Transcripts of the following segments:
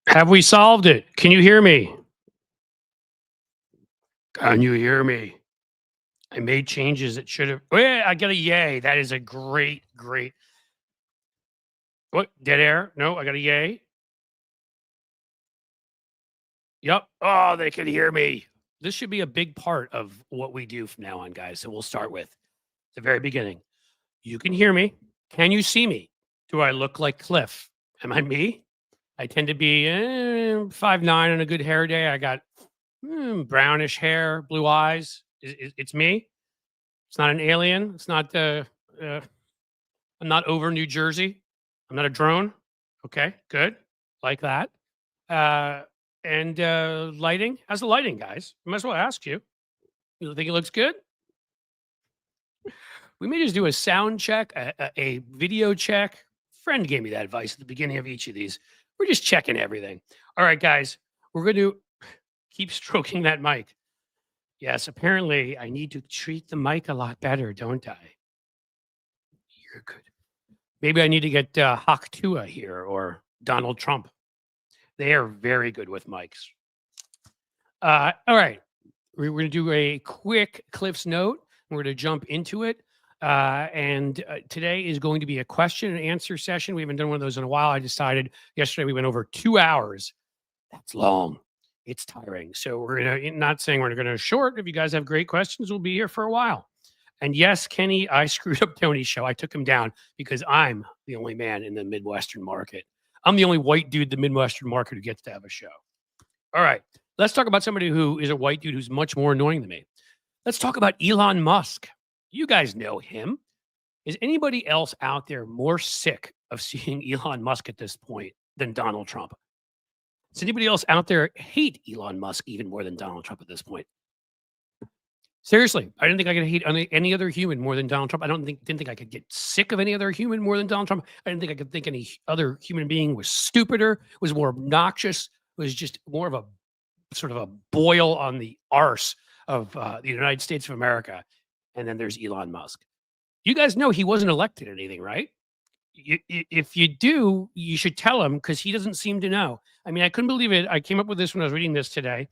Have we solved it? Can you hear me? Can you hear me? I made changes that should have. Oh, yeah, I got a yay. That is a great, great. What? Dead air? No, I got a yay. Yep. Oh, they can hear me. This should be a big part of what we do from now on, guys. So we'll start with the very beginning. You can hear me. Can you see me? Do I look like Cliff? Am I me? I tend to be 5'9" on a good hair day. I got brownish hair, blue eyes. It's me. It's not an alien. It's not uh, I'm not over New Jersey. I'm not a drone. Okay, good. Like that. Uh, and lighting. How's the lighting, guys? I might as well ask you. You think it looks good? We may just do a sound check, a video check. Friend gave me that advice at the beginning of each of these. We're just checking everything. All right, guys. We're going to keep stroking that mic. Yes, apparently I need to treat the mic a lot better, don't I? You're good. Maybe I need to get Hawk Tua here or Donald Trump. They are very good with mics. All right. We're going to do a quick Cliff's Note. We're going to jump into it. And today is going to be a question and answer session. We haven't done one of those in a while. I decided yesterday we went over 2 hours. That's long. It's tiring. So we're going to, not saying we're going to short. If you guys have great questions, we'll be here for a while. And yes, Kenny, I screwed up Tony's show. I took him down because I'm the only man in the Midwestern market. I'm the only white dude in the Midwestern market who gets to have a show. All right. Let's talk about somebody who is a white dude who's much more annoying than me. Let's talk about Elon Musk. You guys know him. Is anybody else out there more sick of seeing Elon Musk at this point than Donald Trump? Does anybody else out there hate Elon Musk even more than Donald Trump at this point? Seriously, I didn't think I could hate any other human more than Donald Trump. Didn't think I could get sick of any other human more than Donald Trump. I didn't think I could think any other human being was stupider, was more obnoxious, was just more of a sort of a boil on the arse of the United States of America. And then there's Elon Musk. You guys know he wasn't elected anything, right? If you do, you should tell him because he doesn't seem to know. I mean, I couldn't believe it. I came up with this when I was reading this today.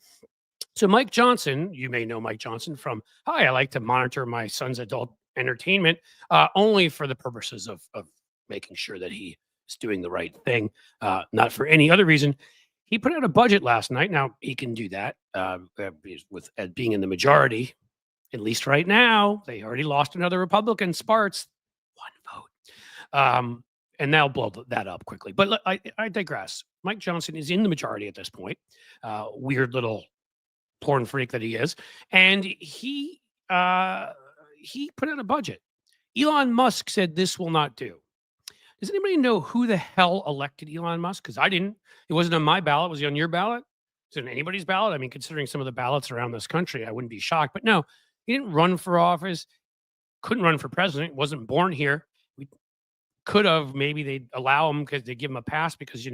So Mike Johnson, you may know Mike Johnson from, hi, I like to monitor my son's adult entertainment only for the purposes of making sure that he is doing the right thing, not for any other reason. He put out a budget last night. Now, he can do that with being in the majority, at least right now. They already lost another Republican, Sparts, one vote. And they'll blow that up quickly. But I digress. Mike Johnson is in the majority at this point. Weird little porn freak that he is, and he put out a budget. Elon Musk said this will not do. Does anybody know who the hell elected Elon Musk? Because I didn't. It wasn't on my ballot. Was it on your ballot? Is it on anybody's ballot? I mean, considering some of the ballots around this country, I wouldn't be shocked. But no, he didn't run for office. Couldn't run for president. Wasn't born here. We could have. Maybe they'd allow him because they give him a pass because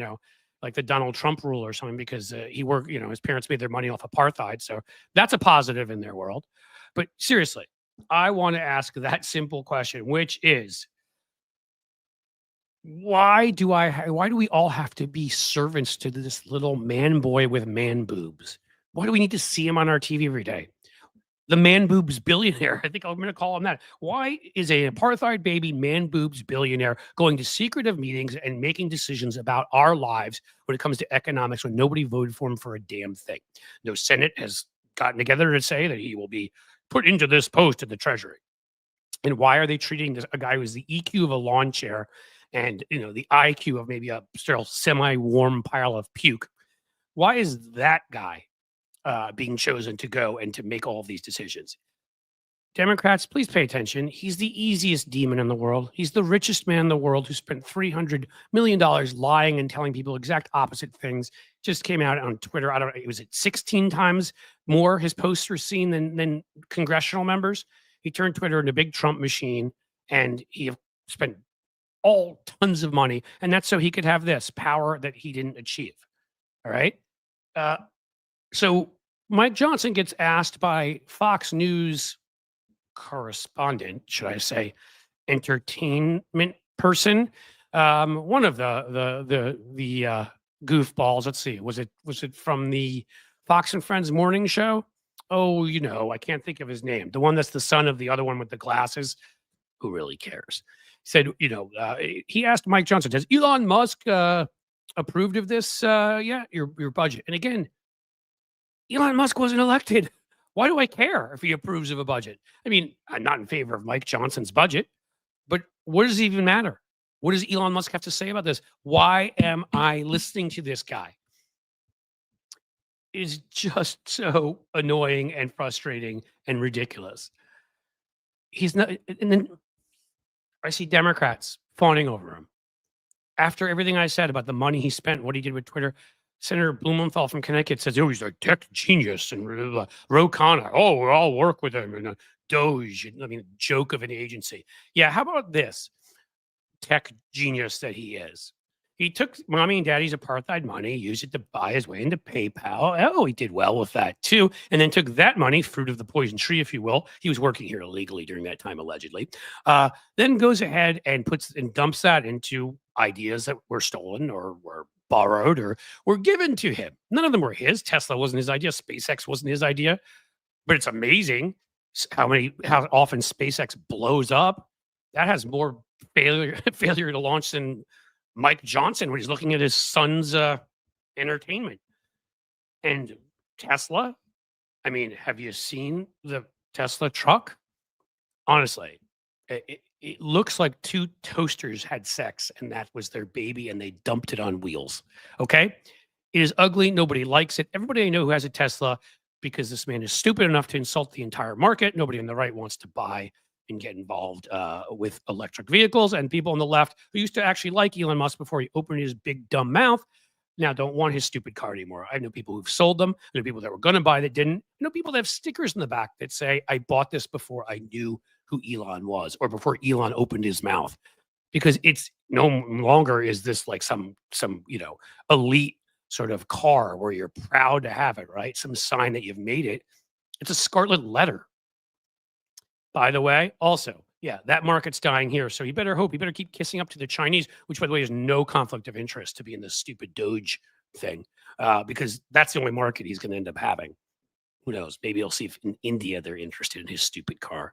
like the Donald Trump rule or something, because he worked, his parents made their money off apartheid. So that's a positive in their world. But seriously, I want to ask that simple question, which is, why do we all have to be servants to this little man boy with man boobs? Why do we need to see him on our TV every day? The man boobs billionaire. I think I'm going to call him that. Why is a apartheid baby man boobs billionaire going to secretive meetings and making decisions about our lives when it comes to economics when nobody voted for him for a damn thing? No Senate has gotten together to say that he will be put into this post in the Treasury. And why are they treating a guy who's the EQ of a lawn chair and the IQ of maybe a still semi-warm pile of puke? Why is that guy being chosen to go and to make all of these decisions? Democrats, please pay attention. He's the easiest demon in the world. He's the richest man in the world who spent $300 million lying and telling people exact opposite things. Just came out on Twitter. I don't know. Was it 16 times more his posts were seen than congressional members? He turned Twitter into a big Trump machine, and he spent all tons of money. And that's so he could have this power that he didn't achieve. All right. So Mike Johnson gets asked by Fox News correspondent, should I say, entertainment person. One of the goofballs. Let's see, was it from the Fox and Friends morning show? Oh, I can't think of his name. The one that's the son of the other one with the glasses. Who really cares? Said, he asked Mike Johnson, "Has Elon Musk approved of this? Yeah, your budget." And again, Elon Musk wasn't elected. Why do I care if he approves of a budget? I mean, I'm not in favor of Mike Johnson's budget, but what does it even matter? What does Elon Musk have to say about this? Why am I listening to this guy? It is just so annoying and frustrating and ridiculous. He's not, and then I see Democrats fawning over him. After everything I said about the money he spent, what he did with Twitter, Senator Blumenthal from Connecticut says, "Oh, he's a tech genius," and Ro Khanna, "Oh, we'll all work with him," and Doge, I mean, joke of an agency. Yeah, how about this tech genius that he is? He took mommy and daddy's apartheid money, used it to buy his way into PayPal. Oh, he did well with that too. And then took that money, fruit of the poison tree, if you will. He was working here illegally during that time, allegedly. Then goes ahead and dumps that into ideas that were stolen or were borrowed or were given to him. None of them were his. Tesla wasn't his idea. SpaceX wasn't his idea. But it's amazing how often SpaceX blows up. That has more failure to launch than Mike Johnson when he's looking at his son's entertainment. And Tesla, I mean, have you seen the Tesla truck? Honestly, it looks like two toasters had sex and that was their baby and they dumped it on wheels. Okay. It is ugly. Nobody likes it. Everybody I know who has a Tesla, because this man is stupid enough to insult the entire market. Nobody on the right wants to buy and get involved with electric vehicles, and people on the left who used to actually like Elon Musk before he opened his big dumb mouth now don't want his stupid car anymore. I know people who've sold them. I know people that were going to buy that didn't. I know people that have stickers in the back that say, "I bought this before I knew who Elon was or before Elon opened his mouth," because it's no longer is this like some elite sort of car where you're proud to have it, right? Some sign that you've made it. It's a scarlet letter. By the way, also, yeah, that market's dying here. So you better keep kissing up to the Chinese, which, by the way, is no conflict of interest to be in this stupid Doge thing, because that's the only market he's going to end up having. Who knows? Maybe he'll see if in India they're interested in his stupid car.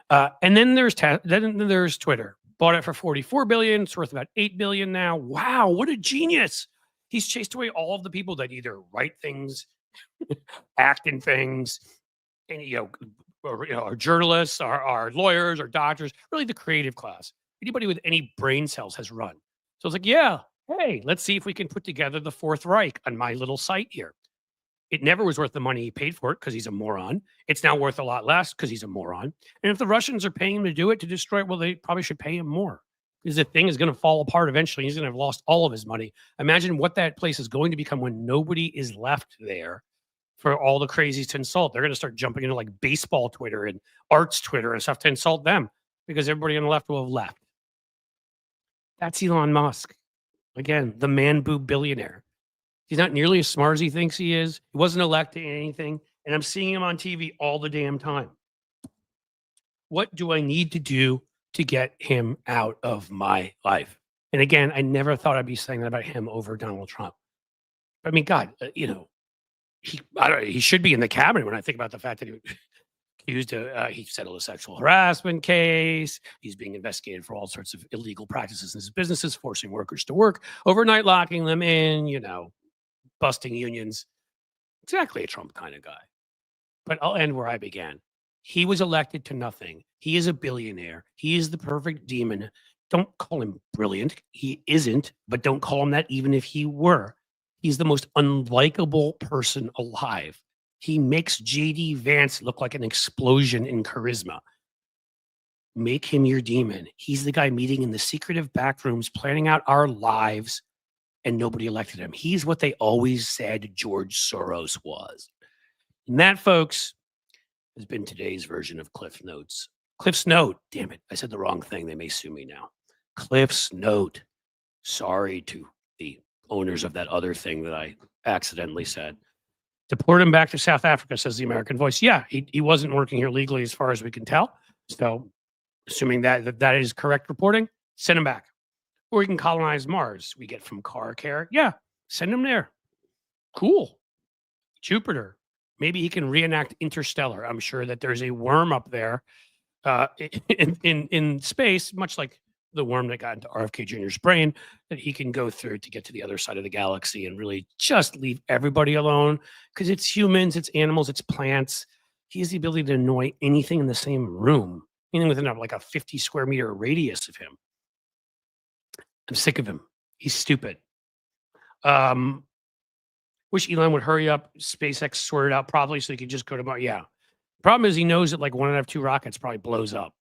And then there's Twitter. Bought it for $44 billion. It's worth about $8 billion now. Wow, what a genius! He's chased away all of the people that either write things, act in things, and our journalists, our lawyers, our doctors, really the creative class. Anybody with any brain cells has run. So it's like, yeah, hey, let's see if we can put together the Fourth Reich on my little site here. It never was worth the money he paid for it because he's a moron. It's now worth a lot less because he's a moron. And if the Russians are paying him to do it, to destroy it, well, they probably should pay him more, because the thing is going to fall apart eventually. He's going to have lost all of his money. Imagine what that place is going to become when nobody is left there for all the crazies to insult. They're going to start jumping into like baseball Twitter and arts Twitter and stuff to insult them because everybody on the left will have left. That's Elon Musk. Again, the man boob billionaire. He's not nearly as smart as he thinks he is. He wasn't elected anything. And I'm seeing him on TV all the damn time. What do I need to do to get him out of my life? And again, I never thought I'd be saying that about him over Donald Trump. I mean, God, he should be in the cabinet when I think about the fact that he settled a sexual harassment case. He's being investigated for all sorts of illegal practices in his businesses, forcing workers to work overnight, locking them in, busting unions. Exactly a Trump kind of guy. But I'll end where I began. He was elected to nothing. He is a billionaire. He is the perfect demon. Don't call him brilliant. He isn't, but don't call him that even if he were. He's the most unlikable person alive. He makes JD Vance look like an explosion in charisma. Make him your demon. He's the guy meeting in the secretive back rooms, planning out our lives, and nobody elected him. He's what they always said George Soros was. And that, folks, has been today's version of Cliff Notes. Cliff's Note. Damn it. I said the wrong thing. They may sue me now. Cliff's Note. Sorry to the owners of that other thing that I accidentally said. Deport him back to South Africa, says the American Voice. Yeah, he wasn't working here legally as far as we can tell. So, assuming that is correct reporting, send him back. Or we can colonize Mars. We get from car care. Yeah, send him there. Cool. Jupiter. Maybe he can reenact Interstellar. I'm sure that there's a worm up there in space, much like the worm that got into RFK Jr.'s brain, that he can go through to get to the other side of the galaxy and really just leave everybody alone because it's humans, it's animals, it's plants. He has the ability to annoy anything in the same room, anything within like a 50 square meter radius of him. I'm sick of him. He's stupid. Wish Elon would hurry up, SpaceX sort it out properly so he could just go to Mars. Yeah. Problem is he knows that like one out of two rockets probably blows up.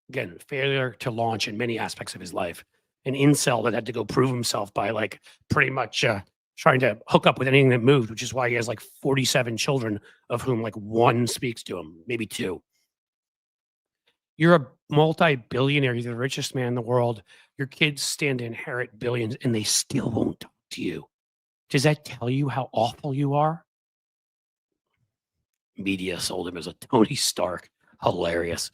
Again, failure to launch in many aspects of his life. An incel that had to go prove himself by like pretty much trying to hook up with anything that moved, which is why he has like 47 children, of whom like one speaks to him, maybe two. You're a multi-billionaire. You're the richest man in the world. Your kids stand to inherit billions and they still won't talk to you. Does that tell you how awful you are? Media sold him as a Tony Stark. Hilarious.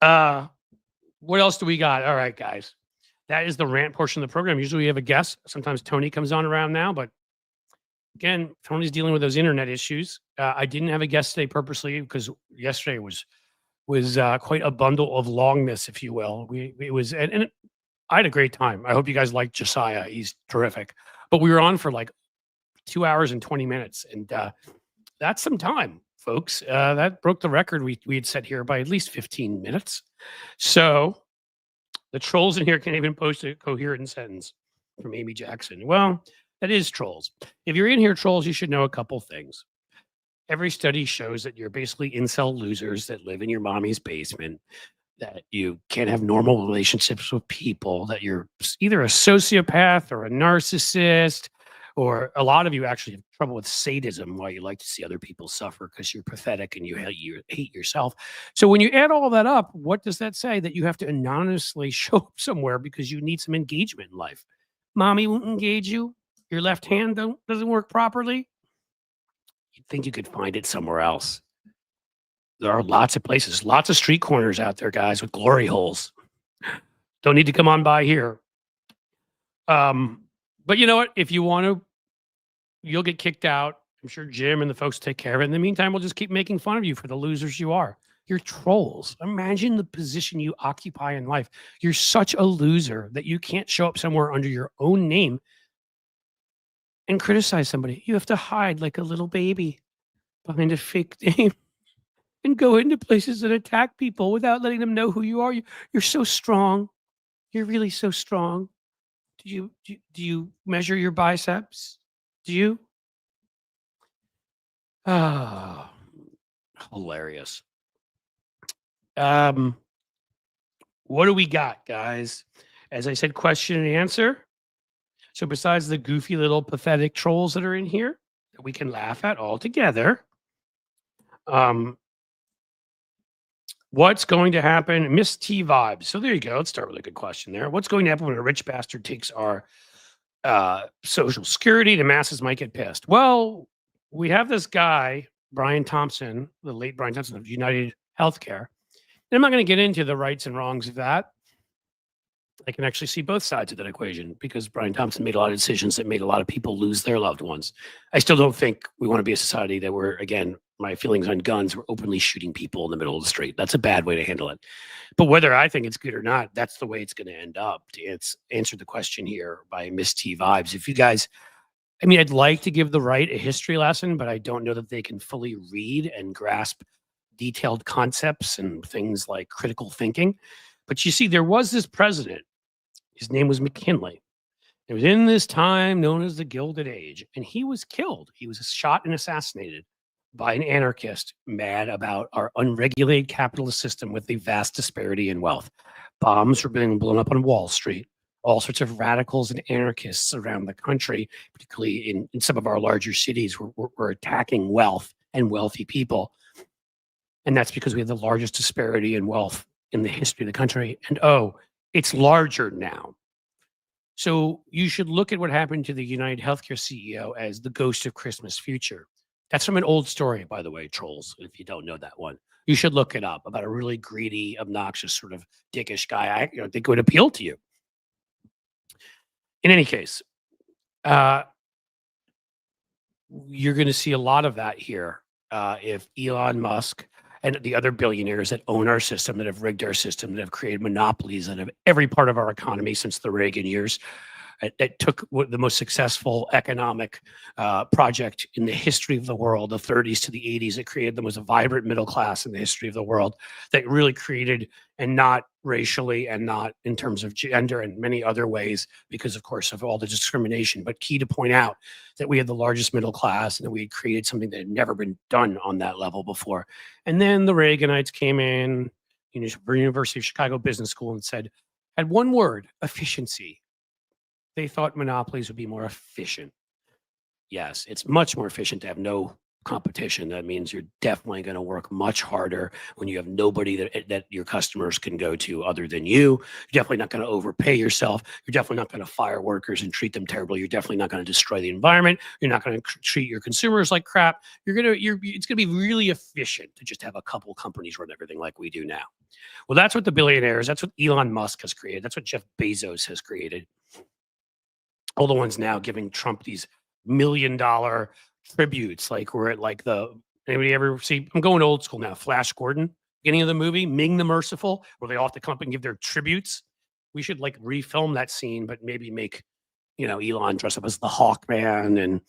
What else do we got? All right, guys. That is the rant portion of the program. Usually we have a guest. Sometimes Tony comes on around now, but again, Tony's dealing with those internet issues. I didn't have a guest today purposely because yesterday was quite a bundle of longness, if you will. It was, and I had a great time. I hope you guys liked Josiah. He's terrific. But we were on for like 2 hours and 20 minutes, and that's some time, folks. That broke the record we had set here by at least 15 minutes. So the trolls in here can't even post a coherent sentence from Amy Jackson. Well, that is trolls. If you're in here, trolls, you should know a couple things. Every study shows that you're basically incel losers that live in your mommy's basement, that you can't have normal relationships with people, that you're either a sociopath or a narcissist, or a lot of you actually have trouble with sadism, why you like to see other people suffer because you're pathetic and you hate yourself. So when you add all that up, what does that say? That you have to anonymously show up somewhere because you need some engagement in life. Mommy won't engage you. Your left hand doesn't work properly. You'd think you could find it somewhere else. There are lots of places, lots of street corners out there, guys, with glory holes. Don't need to come on by here. But you know what? If you want to, you'll get kicked out. I'm sure Jim and the folks take care of it. In the meantime, we'll just keep making fun of you for the losers you are. You're trolls. Imagine the position you occupy in life. You're such a loser that you can't show up somewhere under your own name and criticize somebody. You have to hide like a little baby behind a fake name and go into places and attack people without letting them know who you are. You're so strong. You're really so strong. Do you measure your biceps? Do you? Ah, hilarious. What do we got, guys? As I said, question and answer. So besides the goofy little pathetic trolls that are in here that we can laugh at all together, what's going to happen? Miss T vibes. So there you go. Let's start with a good question there. What's going to happen when a rich bastard takes our Social Security? The masses might get pissed. Well, we have this guy, Brian Thompson, the late Brian Thompson of United Healthcare. And I'm not going to get into the rights and wrongs of that. I can actually see both sides of that equation because Brian Thompson made a lot of decisions that made a lot of people lose their loved ones. I still don't think we want to be a society that we're, again, my feelings on guns, we're openly shooting people in the middle of the street. That's a bad way to handle it. But whether I think it's good or not, that's the way it's going to end up. It's answered the question here by Miss T Vibes. If you guys, I mean, I'd like to give the right a history lesson, but I don't know that they can fully read and grasp detailed concepts and things like critical thinking. But you see, there was this president. His name was McKinley. It was in this time known as the Gilded Age, and he was killed. He was shot and assassinated by an anarchist mad about our unregulated capitalist system with a vast disparity in wealth. Bombs were being blown up on Wall Street. All sorts of radicals and anarchists around the country, particularly in some of our larger cities, were attacking wealth and wealthy people. And that's because we have the largest disparity in wealth in the history of the country. And it's larger now. So you should look at what happened to the United Healthcare CEO as the ghost of Christmas future. That's from an old story, by the way, trolls. If you don't know that one, you should look it up about a really greedy, obnoxious, sort of dickish guy. I think it would appeal to you. In any case, uh, you're going to see a lot of that here if Elon Musk and the other billionaires that own our system, that have rigged our system, that have created monopolies that have every part of our economy since the Reagan years, that took the most successful economic project in the history of the world, the 30s to the 80s. It created the most vibrant middle class in the history of the world, that really created, and not racially and not in terms of gender and many other ways, because of course of all the discrimination. But key to point out that we had the largest middle class and that we had created something that had never been done on that level before. And then the Reaganites came in, University of Chicago Business School, and had one word: efficiency. They thought monopolies would be more efficient. Yes, it's much more efficient to have no competition. That means you're definitely going to work much harder when you have nobody that your customers can go to other than you. You're definitely not going to overpay yourself. You're definitely not going to fire workers and treat them terribly. You're definitely not going to destroy the environment. You're not going to treat your consumers like crap. It's going to be really efficient to just have a couple companies run everything like we do now. Well, that's what the billionaires, that's what Elon Musk has created. That's what Jeff Bezos has created. All the ones now giving Trump these $1 million tributes, like we're at like anybody ever see? I'm going old school now. Flash Gordon, beginning of the movie, Ming the Merciful, where they all have to come up and give their tributes. We should like refilm that scene, but maybe make Elon dress up as the Hawkman and a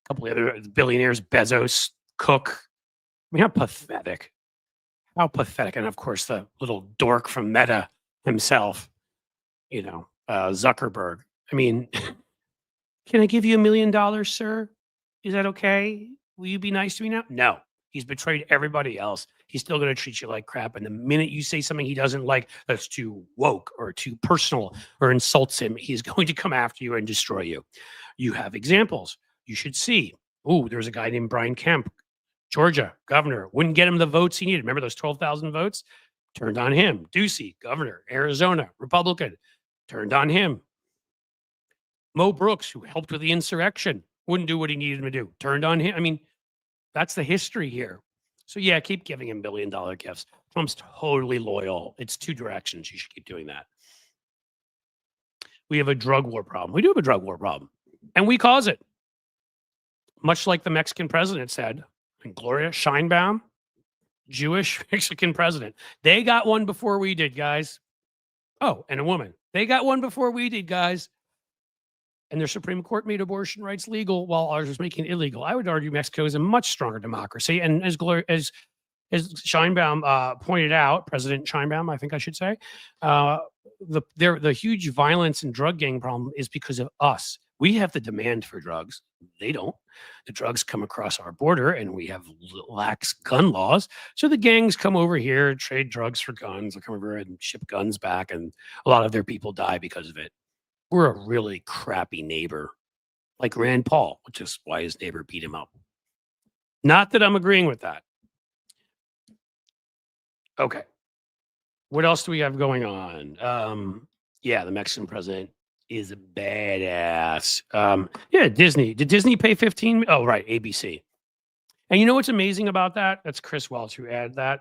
couple of other billionaires, Bezos, Cook. I mean, how pathetic! How pathetic! And of course, the little dork from Meta himself, Zuckerberg. I mean, can I give you $1 million, sir? Is that okay? Will you be nice to me now? No. He's betrayed everybody else. He's still going to treat you like crap. And the minute you say something he doesn't like, that's too woke or too personal or insults him, he's going to come after you and destroy you. You have examples. You should see. Oh, there's a guy named Brian Kemp, Georgia governor. Wouldn't get him the votes he needed. Remember those 12,000 votes? Turned on him. Ducey, governor, Arizona, Republican. Turned on him. Mo Brooks, who helped with the insurrection, wouldn't do what he needed him to do. Turned on him. I mean, that's the history here. So yeah, keep giving him $1 billion gifts. Trump's totally loyal. It's two directions. You should keep doing that. We have a drug war problem. We do have a drug war problem. And we cause it. Much like the Mexican president said, and Gloria Sheinbaum, Jewish Mexican president. They got one before we did, guys. Oh, and a woman. They got one before we did, guys. And their Supreme Court made abortion rights legal while ours was making it illegal. I would argue Mexico is a much stronger democracy. And as Sheinbaum pointed out, President Sheinbaum, I think I should say, the huge violence and drug gang problem is because of us. We have the demand for drugs. They don't. The drugs come across our border and we have lax gun laws. So the gangs come over here, trade drugs for guns. They come over and ship guns back. And a lot of their people die because of it. We're a really crappy neighbor, like Rand Paul, which is why his neighbor beat him up. Not that I'm agreeing with that. Okay. What else do we have going on? Yeah, the Mexican president is a badass. Yeah, Disney. Did Disney pay 15? Oh, right, ABC. And you know what's amazing about that? That's Chris Welch who added that.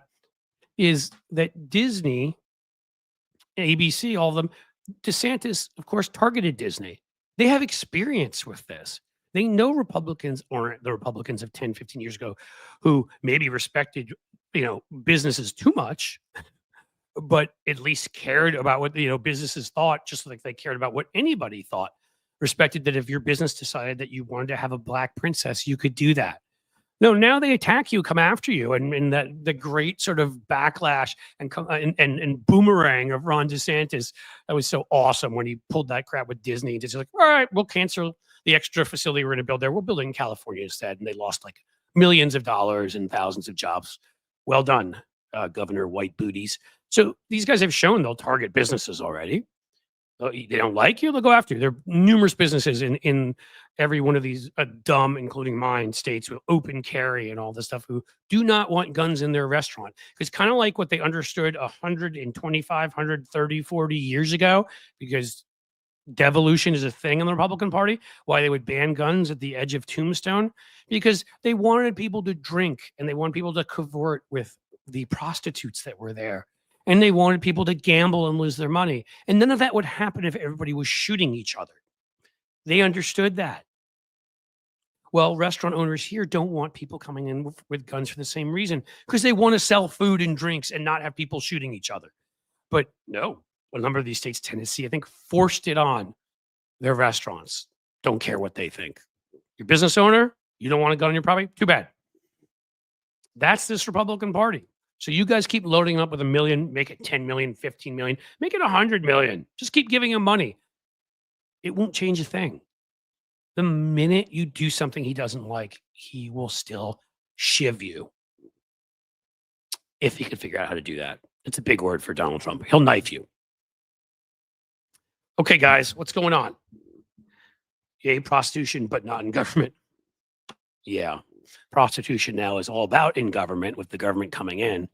Is that Disney, ABC, all of them, DeSantis, of course, targeted Disney. They have experience with this. They know Republicans aren't the Republicans of 10, 15 years ago who maybe respected, businesses too much, but at least cared about what, businesses thought, just like they cared about what anybody thought. Respected that if your business decided that you wanted to have a black princess, you could do that. No, now they attack you, come after you, and that the great sort of backlash and boomerang of Ron DeSantis, that was so awesome when he pulled that crap with Disney and just like, all right, we'll cancel the extra facility we're going to build there. We'll build it in California instead, and they lost like millions of dollars and thousands of jobs. Well done, Governor White Booties. So these guys have shown they'll target businesses already. They don't like you, they'll go after you. There are numerous businesses in every one of these dumb, including mine, states with open carry and all this stuff who do not want guns in their restaurant. It's kind of like what they understood 125, 130, 40 years ago, because devolution is a thing in the Republican Party, why they would ban guns at the edge of Tombstone, because they wanted people to drink and they wanted people to cavort with the prostitutes that were there. And they wanted people to gamble and lose their money. And none of that would happen if everybody was shooting each other. They understood that. Well, restaurant owners here don't want people coming in with guns for the same reason, because they want to sell food and drinks and not have people shooting each other. But no, a number of these states, Tennessee, I think, forced it on their restaurants. Don't care what they think. Your business owner, you don't want a gun on your property? Too bad. That's this Republican Party. So you guys keep loading up with 1 million, make it 10 million, 15 million, make it 100 million. Just keep giving him money. It won't change a thing. The minute you do something he doesn't like, he will still shiv you. If he could figure out how to do that. It's a big word for Donald Trump. He'll knife you. Okay, guys, what's going on? Yay, prostitution, but not in government. Yeah, prostitution now is all about in government, with the government coming in.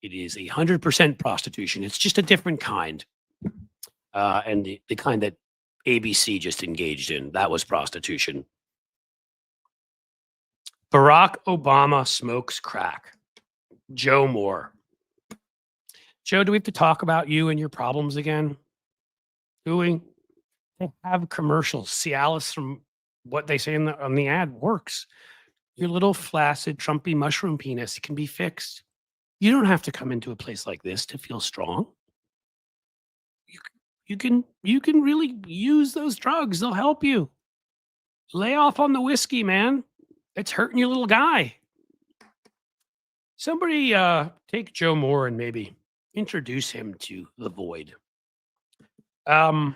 It is 100% prostitution. It's just a different kind. And the kind that ABC just engaged in, that was prostitution. Barack Obama smokes crack. Joe Moore. Joe, do we have to talk about you and your problems again? Do we? They have commercials. Cialis, from what they say on the ad, works. Your little flaccid, Trumpy mushroom penis can be fixed. You don't have to come into a place like this to feel strong. You can really use those drugs. They'll help you. Lay off on the whiskey, man. It's hurting your little guy. Somebody take Joe Moore and maybe introduce him to the void. That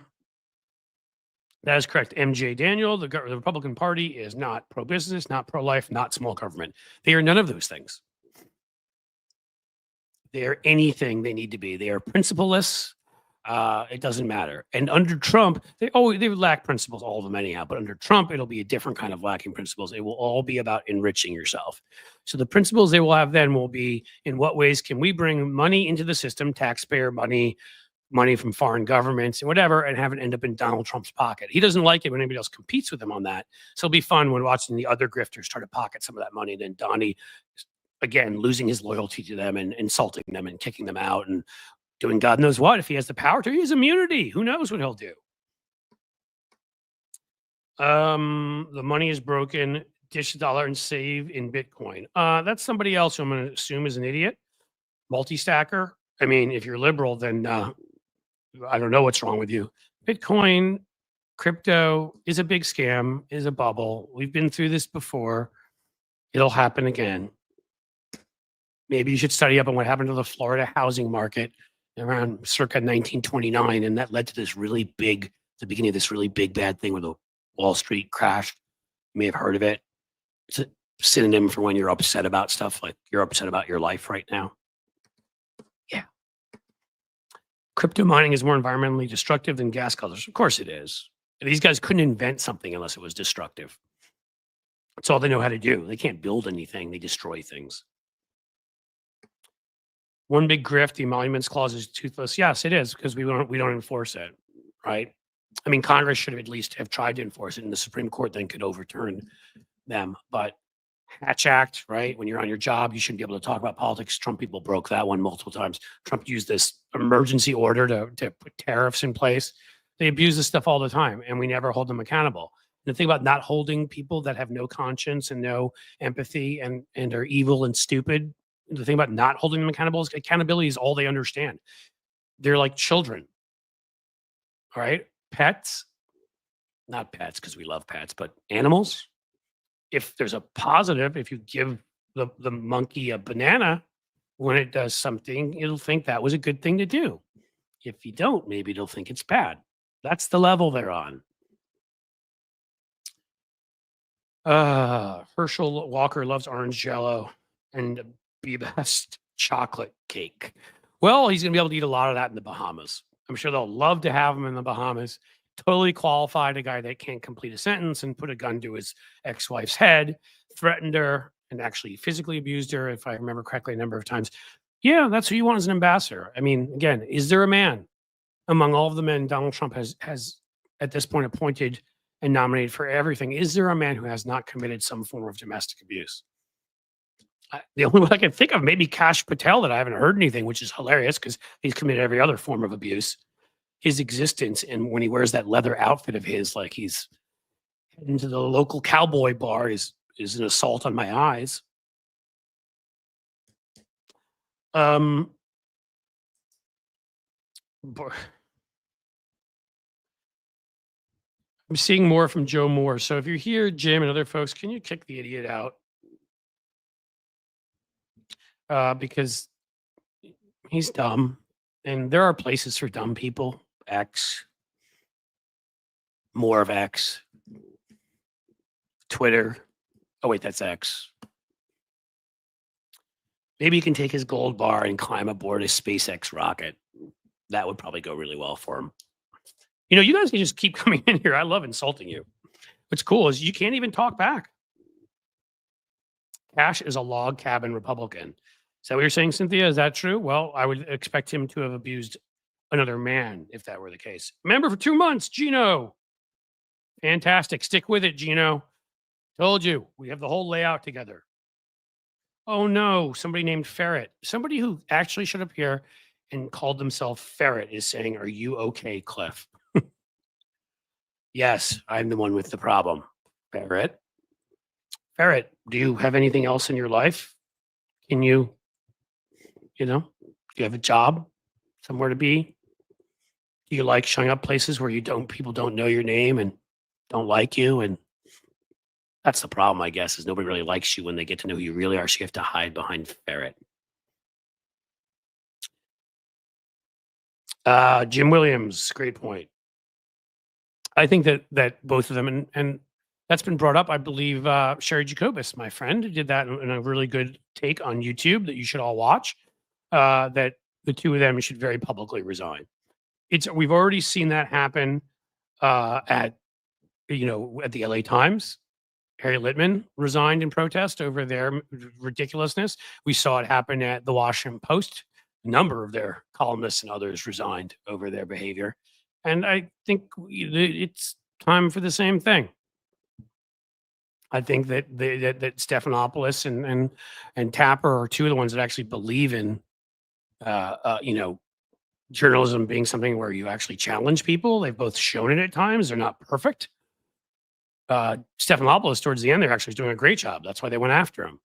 is correct. MJ Daniel, the Republican Party is not pro-business, not pro-life, not small government. They are none of those things. They are anything they need to be. They are principleless. It doesn't matter. And under Trump, they lack principles, all of them anyhow. But under Trump, it'll be a different kind of lacking principles. It will all be about enriching yourself. So the principles they will have then will be, in what ways can we bring money into the system, taxpayer money, money from foreign governments and whatever, and have it end up in Donald Trump's pocket. He doesn't like it when anybody else competes with him on that. So it'll be fun when watching the other grifters try to pocket some of that money. And then Donnie, again, losing his loyalty to them and insulting them and kicking them out and doing God knows what. If he has the power to, he has immunity. Who knows what he'll do? The money is broken. Dish a dollar and save in Bitcoin. That's somebody else who I'm going to assume is an idiot. Multi-stacker. I mean, if you're liberal, then I don't know what's wrong with you. Bitcoin, crypto is a big scam, is a bubble. We've been through this before. It'll happen again. Maybe you should study up on what happened to the Florida housing market around circa 1929, and that led to this really big, the beginning of this really big bad thing where the Wall Street crashed. You may have heard of it. It's a synonym for when you're upset about stuff, like you're upset about your life right now. Yeah. Crypto mining is more environmentally destructive than gas guzzlers. Of course it is. These guys couldn't invent something unless it was destructive. That's all they know how to do. They can't build anything. They destroy things. One big grift, the emoluments clause is toothless. Yes, it is, because we don't enforce it, right? I mean, Congress should have at least have tried to enforce it, and the Supreme Court then could overturn them. But Hatch Act, right? When you're on your job, you shouldn't be able to talk about politics. Trump people broke that one multiple times. Trump used this emergency order to put tariffs in place. They abuse this stuff all the time, and we never hold them accountable. And the thing about not holding people that have no conscience and no empathy and are evil and stupid, the thing about not holding them accountable is accountability is all they understand. They're like children. All right? Pets, not pets because we love pets, but animals. If there's a positive, if you give the monkey a banana when it does something, it'll think that was a good thing to do. If you don't, maybe it'll think it's bad. That's the level they're on. Herschel Walker loves orange jello and be best chocolate cake. Well, he's going to be able to eat a lot of that in the Bahamas. I'm sure they'll love to have him in the Bahamas. Totally qualified, a guy that can't complete a sentence and put a gun to his ex-wife's head, threatened her, and actually physically abused her, if I remember correctly, a number of times. Yeah, that's who you want as an ambassador. I mean, again, is there a man among all of the men Donald Trump has at this point appointed and nominated for everything. Is there a man who has not committed some form of domestic abuse? The only one I can think of, maybe Kash Patel, that I haven't heard anything, which is hilarious because he's committed every other form of abuse. His existence, and when he wears that leather outfit of his, like he's heading to the local cowboy bar, is an assault on my eyes. Um, bu- I'm seeing more from Joe Moore. So if you're here, Jim and other folks, can you kick the idiot out? Because he's dumb, and there are places for dumb people. X, more of X, Twitter. Oh wait, that's X. Maybe he can take his gold bar and climb aboard a SpaceX rocket. That would probably go really well for him. You know, you guys can just keep coming in here. I love insulting you. What's cool is you can't even talk back. Cash is a log cabin Republican. Is that what you're saying, Cynthia? Is that true? Well, I would expect him to have abused another man if that were the case. Member for 2 months, Gino. Fantastic. Stick with it, Gino. Told you. We have the whole layout together. Oh no, somebody named Ferret. Somebody who actually should appear and called themselves Ferret is saying, "Are you okay, Cliff?" Yes, I'm the one with the problem. Ferret. Ferret, do you have anything else in your life? Can do you have a job? Somewhere to be? Do you like showing up places where people don't know your name and don't like you? And that's the problem, I guess, is nobody really likes you when they get to know who you really are. So you have to hide behind Ferret. Jim Williams, great point. I think that both of them, and that's been brought up. I believe Sherry Jacobus, my friend, did that in a really good take on YouTube that you should all watch. That the two of them should very publicly resign. We've already seen that happen at the LA Times. Harry Littman resigned in protest over their ridiculousness. We saw it happen at the Washington Post. A number of their columnists and others resigned over their behavior. And I think it's time for the same thing. I think that Stephanopoulos and Tapper are two of the ones that actually believe in, journalism being something where you actually challenge people. They've both shown it at times. They're not perfect. Stephanopoulos, towards the end, they're actually doing a great job. That's why they went after him.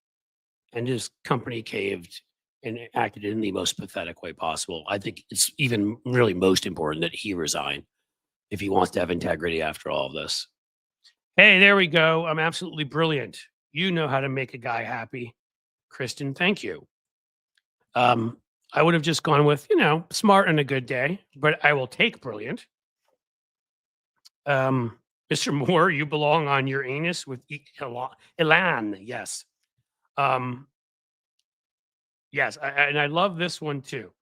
And his company caved and acted in the most pathetic way possible. I think it's even really most important that he resign if he wants to have integrity after all of this. Hey, there we go. I'm absolutely brilliant. You know how to make a guy happy, Kristen. Thank you. I would have just gone with, smart and a good day, but I will take brilliant. Mr. Moore, you belong on your anus with Elon. Yes. Yes. And I love this one too.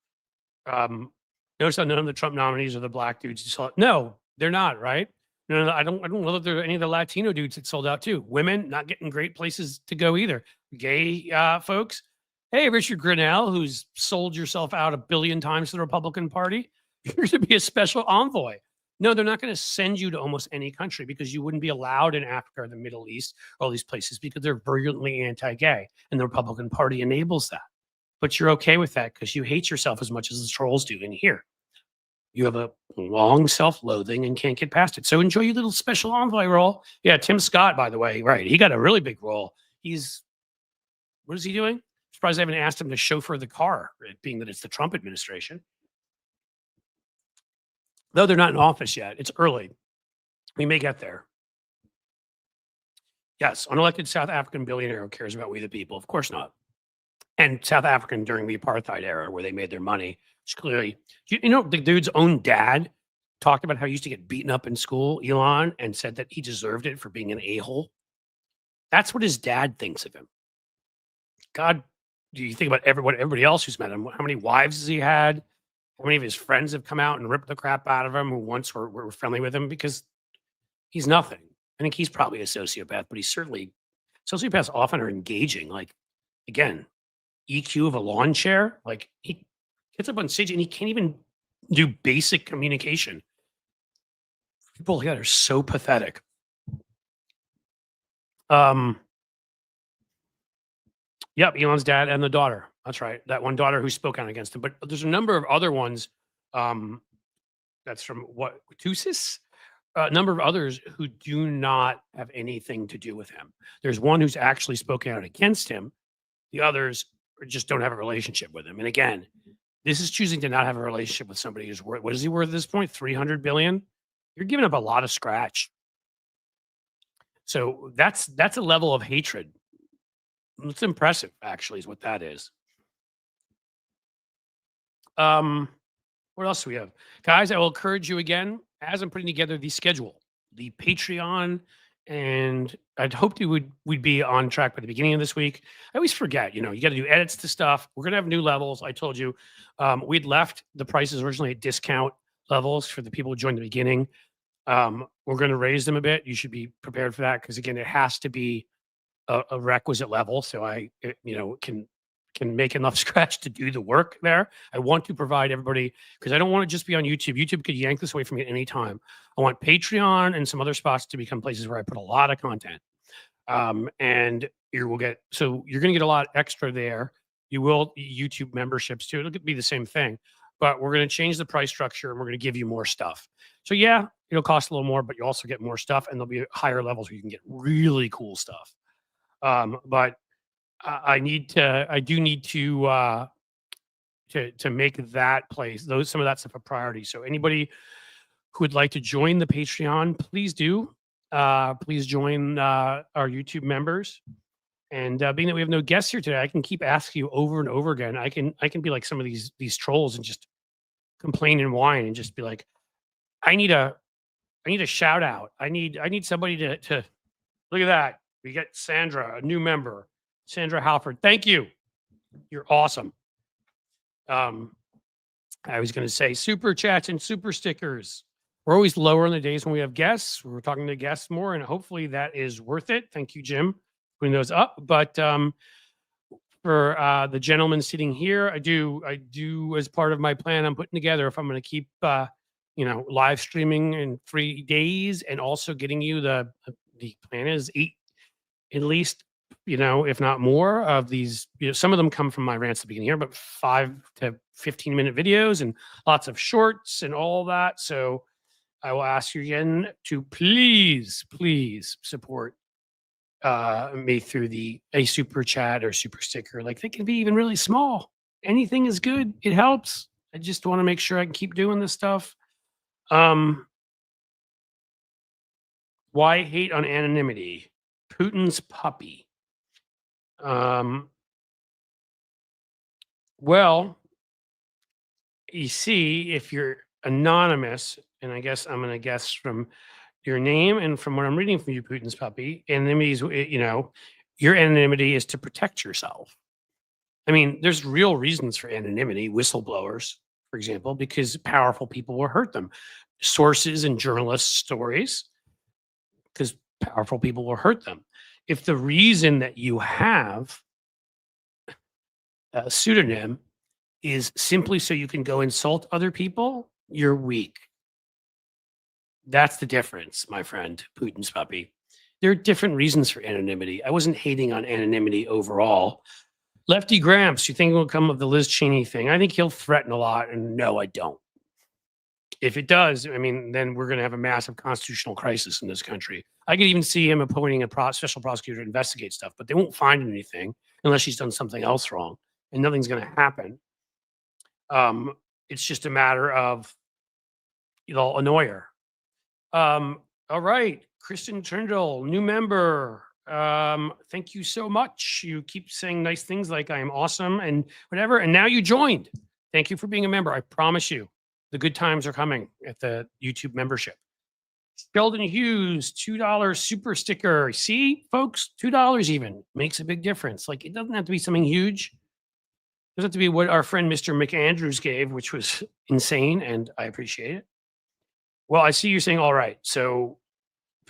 Notice how none of the Trump nominees are the black dudes. No, they're not, right? No, I don't know that there are any of the Latino dudes that sold out too. Women not getting great places to go either. Gay folks. Hey, Richard Grinnell, who's sold yourself out 1 billion times to the Republican Party, you're going to be a special envoy. No, they're not going to send you to almost any country because you wouldn't be allowed in Africa or the Middle East, all these places, because they're virulently anti-gay, and the Republican Party enables that. But you're okay with that because you hate yourself as much as the trolls do in here. You have a long self-loathing and can't get past it. So enjoy your little special envoy role. Yeah, Tim Scott, by the way, right? He got a really big role. What is he doing? Surprised I haven't asked him to chauffeur the car, being that it's the Trump administration. Though they're not in office yet, it's early. We may get there. Yes, unelected South African billionaire who cares about we the people. Of course not. And South African during the apartheid era where they made their money. It's clearly, the dude's own dad talked about how he used to get beaten up in school, Elon, and said that he deserved it for being an a-hole. That's what his dad thinks of him. God, do you think about everybody else who's met him? How many wives has he had? How many of his friends have come out and ripped the crap out of him who once were friendly with him? Because he's nothing. I think he's probably a sociopath, but sociopaths often are engaging. Like, again, EQ of a lawn chair. Like, he gets up on stage and he can't even do basic communication. People like that are so pathetic. Um, yep, Elon's dad and the daughter. That's right. That one daughter who spoke out against him. But there's a number of other ones. Um, that's from what Tusis? A number of others who do not have anything to do with him. There's one who's actually spoken out against him. The others just don't have a relationship with him. And again, this is choosing to not have a relationship with somebody who's worth, what is he worth at this point? 300 billion? You're giving up a lot of scratch. So that's a level of hatred. It's impressive, actually, is what that is. What else do we have? Guys, I will encourage you again, as I'm putting together the schedule, the Patreon, and I'd hoped we'd be on track by the beginning of this week. I always forget, you got to do edits to stuff. We're gonna have new levels. I told you, we'd left the prices originally at discount levels for the people who joined the beginning. We're gonna raise them a bit. You should be prepared for that because again, it has to be a requisite level. So can make enough scratch to do the work there. I want to provide everybody because I don't want to just be on YouTube. YouTube could yank this away from me at any time. I want Patreon and some other spots to become places where I put a lot of content. And you're going to get a lot extra there. You will YouTube memberships too. It'll be the same thing, but we're going to change the price structure and we're going to give you more stuff. So yeah, it'll cost a little more, but you also get more stuff and there'll be higher levels where you can get really cool stuff. But I do need to make that place, some of that stuff a priority. So anybody who would like to join the Patreon, please do. Please join our YouTube members. And being that we have no guests here today, I can keep asking you over and over again. I can be like some of these trolls and just complain and whine and just be like, I need a shout out. I need somebody to look at that. We get Sandra, a new member. Sandra Halford, thank you. You're awesome. I was going to say super chats and super stickers. We're always lower on the days when we have guests. We're talking to guests more, and hopefully that is worth it. Thank you, Jim, putting those up. But for the gentleman sitting here, I do as part of my plan I'm putting together. If I'm going to keep live streaming in 3 days, and also getting you the plan is 8 at least. If not more of these, some of them come from my rants at the beginning here, but 5 to 15-minute videos and lots of shorts and all that. So I will ask you again to please support me through a super chat or super sticker. Like they can be even really small. Anything is good. It helps. I just want to make sure I can keep doing this stuff. Why hate on anonymity? Putin's puppy. Well, you see, if you're anonymous, and I guess I'm going to guess from your name and from what I'm reading from you, Putin's puppy, anonymity is, your anonymity is to protect yourself. I mean, there's real reasons for anonymity, whistleblowers, for example, because powerful people will hurt them. Sources and journalists' stories, because powerful people will hurt them. If the reason that you have a pseudonym is simply so you can go insult other people, you're weak. That's the difference, my friend, Putin's puppy. There are different reasons for anonymity. I wasn't hating on anonymity overall. Lefty Gramps, you think it will come of the Liz Cheney thing? I think he'll threaten a lot, and no, I don't. If it does, I mean, then we're going to have a massive constitutional crisis in this country. I could even see him appointing a special prosecutor to investigate stuff, but they won't find anything unless she's done something else wrong, and nothing's going to happen. It's just a matter of they'll annoy her. All right, Kristen Trindle, new member. Thank you so much. You keep saying nice things like I am awesome and whatever, and now you joined. Thank you for being a member. I promise you, the good times are coming at the YouTube membership. Sheldon Hughes, $2 super sticker. See, folks, $2 even makes a big difference. Like, it doesn't have to be something huge. It doesn't have to be what our friend Mr. McAndrews gave, which was insane, and I appreciate it. Well, I see you're saying, all right, so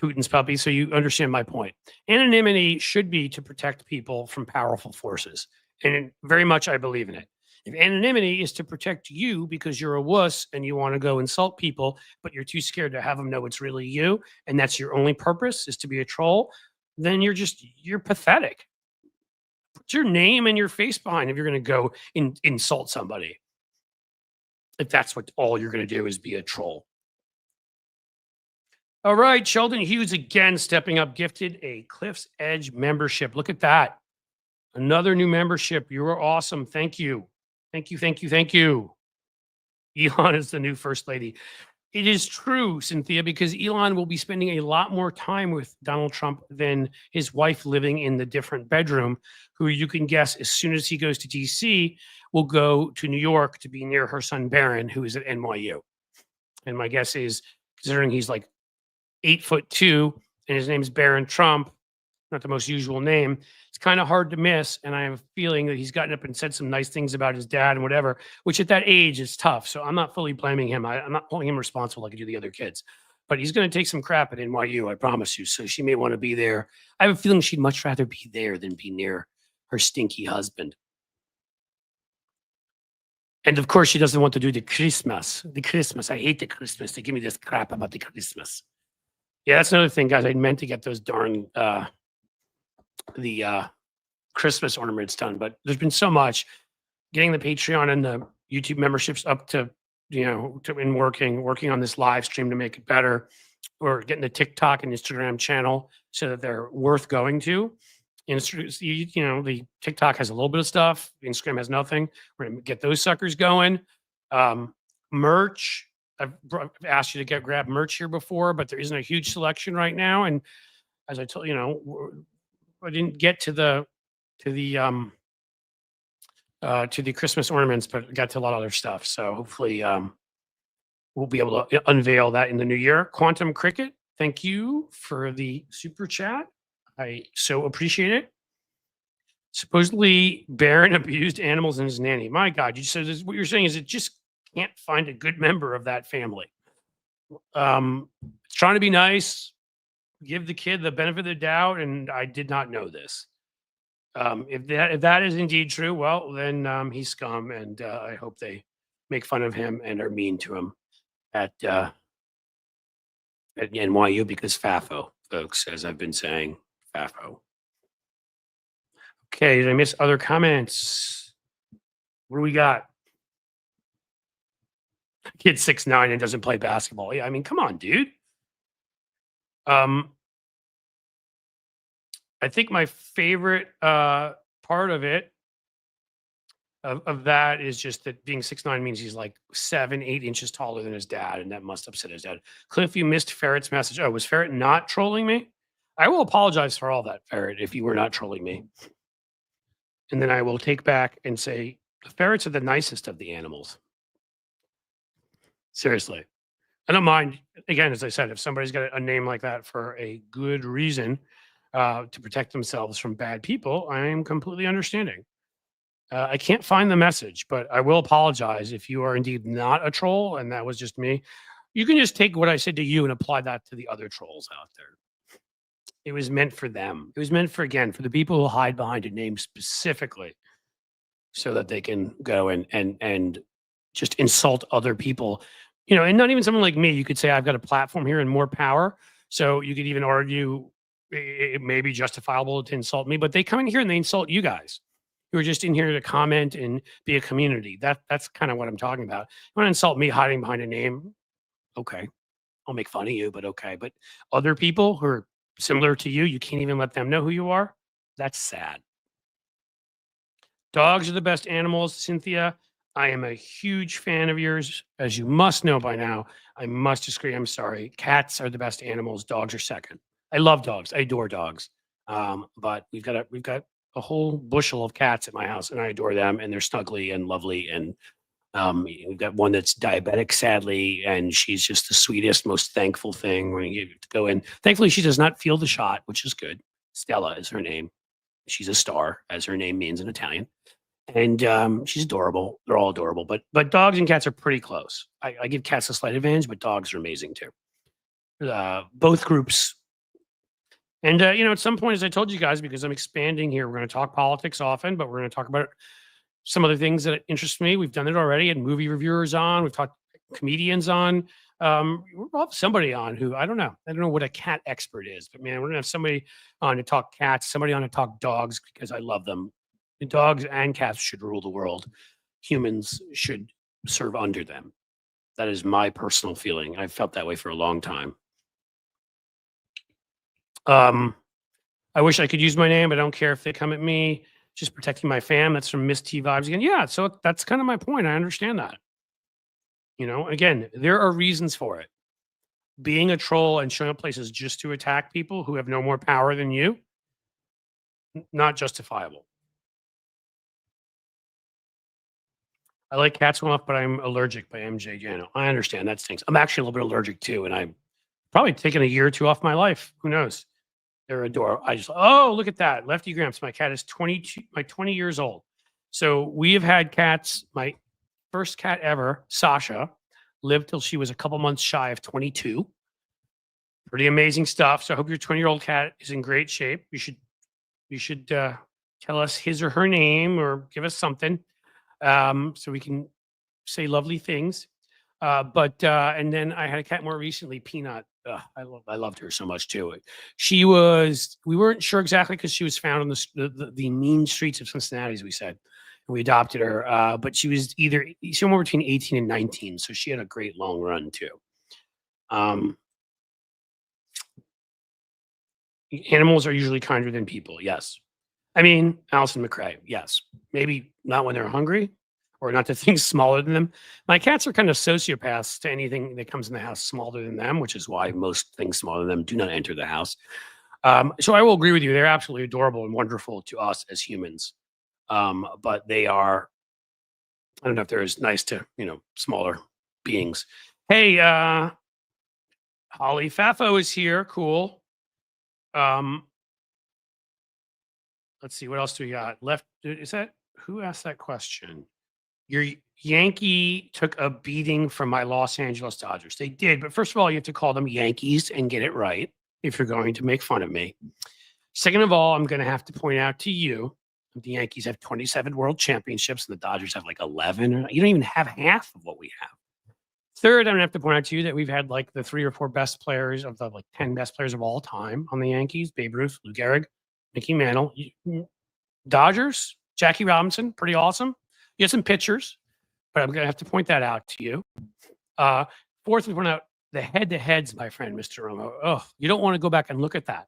Putin's puppy, so you understand my point. Anonymity should be to protect people from powerful forces, and very much I believe in it. If anonymity is to protect you because you're a wuss and you want to go insult people, but you're too scared to have them know it's really you, and that's your only purpose is to be a troll, then you're pathetic. Put your name and your face behind if you're going to go insult somebody. If that's what all you're going to do is be a troll. All right, Sheldon Hughes again stepping up, gifted a Cliff's Edge membership. Look at that. Another new membership. You are awesome. Thank you. Thank you. Thank you. Thank you. Elon is the new first lady. It is true, Cynthia, because Elon will be spending a lot more time with Donald Trump than his wife living in the different bedroom, who you can guess as soon as he goes to DC, will go to New York to be near her son Barron, who is at NYU. And my guess is, considering he's like 8'2" and his name's Barron Trump, not the most usual name, it's kind of hard to miss. And I have a feeling that he's gotten up and said some nice things about his dad and whatever, which at that age is tough. So I'm not fully blaming him. I'm not holding him responsible like I do the other kids. But he's going to take some crap at NYU, I promise you. So she may want to be there. I have a feeling she'd much rather be there than be near her stinky husband. And of course, she doesn't want to do the Christmas. The Christmas. I hate the Christmas. They give me this crap about the Christmas. Yeah, that's another thing, guys. I meant to get those darn Christmas ornaments done, but there's been so much getting the Patreon and the YouTube memberships up to, and working on this live stream to make it better, or getting the TikTok and Instagram channel so that they're worth going to. The TikTok has a little bit of stuff. Instagram has nothing. We're going to get those suckers going. Merch. I've asked you to grab merch here before, but there isn't a huge selection right now. And as I told I didn't get to the Christmas ornaments, but got to a lot of other stuff. So hopefully we'll be able to unveil that in the new year. Quantum Cricket, thank you for the super chat. I so appreciate it. Supposedly Barron abused animals and his nanny. My God, what you're saying is it just can't find a good member of that family. It's trying to be nice, give the kid the benefit of the doubt, and I did not know this. If that is indeed true, well, then he's scum, and I hope they make fun of him and are mean to him at NYU, because FAFO, folks, as I've been saying, FAFO. Okay, did I miss other comments? What do we got? Kid 6'9" and doesn't play basketball. Yeah, I mean, come on, dude. I think my favorite part of it, of that, is just that being 6'9" means he's like 7-8 inches taller than his dad, and that must upset his dad. Cliff, you missed Ferret's message. Oh, was Ferret not trolling me? I will apologize for all that, Ferret, if you were not trolling me. And then I will take back and say the ferrets are the nicest of the animals. Seriously. I don't mind, again, as I said, if somebody's got a name like that for a good reason to protect themselves from bad people, I am completely understanding. I can't find the message, but I will apologize if you are indeed not a troll and that was just me. You can just take what I said to you and apply that to the other trolls out there. It was meant for them. It was meant for the people who hide behind a name specifically so that they can go and just insult other people. And not even someone like me. You could say I've got a platform here and more power. So you could even argue it may be justifiable to insult me, but they come in here and they insult you guys who are just in here to comment and be a community. That's kind of what I'm talking about. You want to insult me hiding behind a name? Okay. I'll make fun of you, but okay. But other people who are similar to you, you can't even let them know who you are? That's sad. Dogs are the best animals, Cynthia. I am a huge fan of yours. As you must know by now, I must disagree. I'm sorry. Cats are the best animals. Dogs are second. I love dogs. I adore dogs. But we've got a whole bushel of cats at my house, and I adore them, and they're snuggly and lovely. And we've got one that's diabetic, sadly, and she's just the sweetest, most thankful thing when you go in. Thankfully, she does not feel the shot, which is good. Stella is her name. She's a star, as her name means in Italian. And she's adorable. They're all adorable. But dogs and cats are pretty close. I give cats a slight advantage, but dogs are amazing too. Both groups. And, at some point, as I told you guys, because I'm expanding here, we're going to talk politics often, but we're going to talk about some other things that interest me. We've done it already, and movie reviewers on. We've talked comedians on. We'll have somebody on who I don't know. I don't know what a cat expert is, but man, we're gonna have somebody on to talk cats, somebody on to talk dogs because I love them. The dogs and cats should rule the world. Humans should serve under them. That is my personal feeling. I've felt that way for a long time. Um, I wish I could use my name. I don't care if they come at me. Just protecting my fam. That's from Miss T vibes again. Yeah, so that's kind of my point. I understand that. Again, there are reasons for it. Being a troll and showing up places just to attack people who have no more power than you, not justifiable. I like cats enough, but I'm allergic by MJ Jano. I understand that stinks. I'm actually a little bit allergic too, and I'm probably taking a year or two off my life. Who knows? They're adorable. Oh, look at that. Lefty Gramps. My cat is 22, 20 years old. So we have had cats. My first cat ever, Sasha, lived till she was a couple months shy of 22. Pretty amazing stuff. So I hope your 20-year-old cat is in great shape. You should tell us his or her name or give us something so we can say lovely things. And then I had a cat more recently, Peanut. I loved her so much too. We weren't sure exactly because she was found on the mean streets of Cincinnati, as we said. And we adopted her, but she was somewhere between 18 and 19. So she had a great long run too. Animals are usually kinder than people. Yes. I mean, Alison McRae. Yes. Maybe not when they're hungry or not to things smaller than them. My cats are kind of sociopaths to anything that comes in the house smaller than them, which is why most things smaller than them do not enter the house. So I will agree with you. They're absolutely adorable and wonderful to us as humans. But they are, I don't know if they're as nice to, smaller beings. Hey, Holly Fafo is here. Cool. Let's see. What else do we got left? Who asked that question? Your Yankee took a beating from my Los Angeles Dodgers. They did, but first of all, you have to call them Yankees and get it right if you're going to make fun of me. Second of all, I'm going to have to point out to you the Yankees have 27 world championships and the Dodgers have like 11. You don't even have half of what we have. Third, I'm going to have to point out to you that we've had like the 3 or 4 best players of the 10 best players of all time on the Yankees: Babe Ruth, Lou Gehrig, Mickey Mantle. Dodgers, Jackie Robinson, pretty awesome. You had some pitchers, but I'm going to have to point that out to you. Fourth, we point out the head-to-heads, my friend, Mr. Romo. Oh, you don't want to go back and look at that.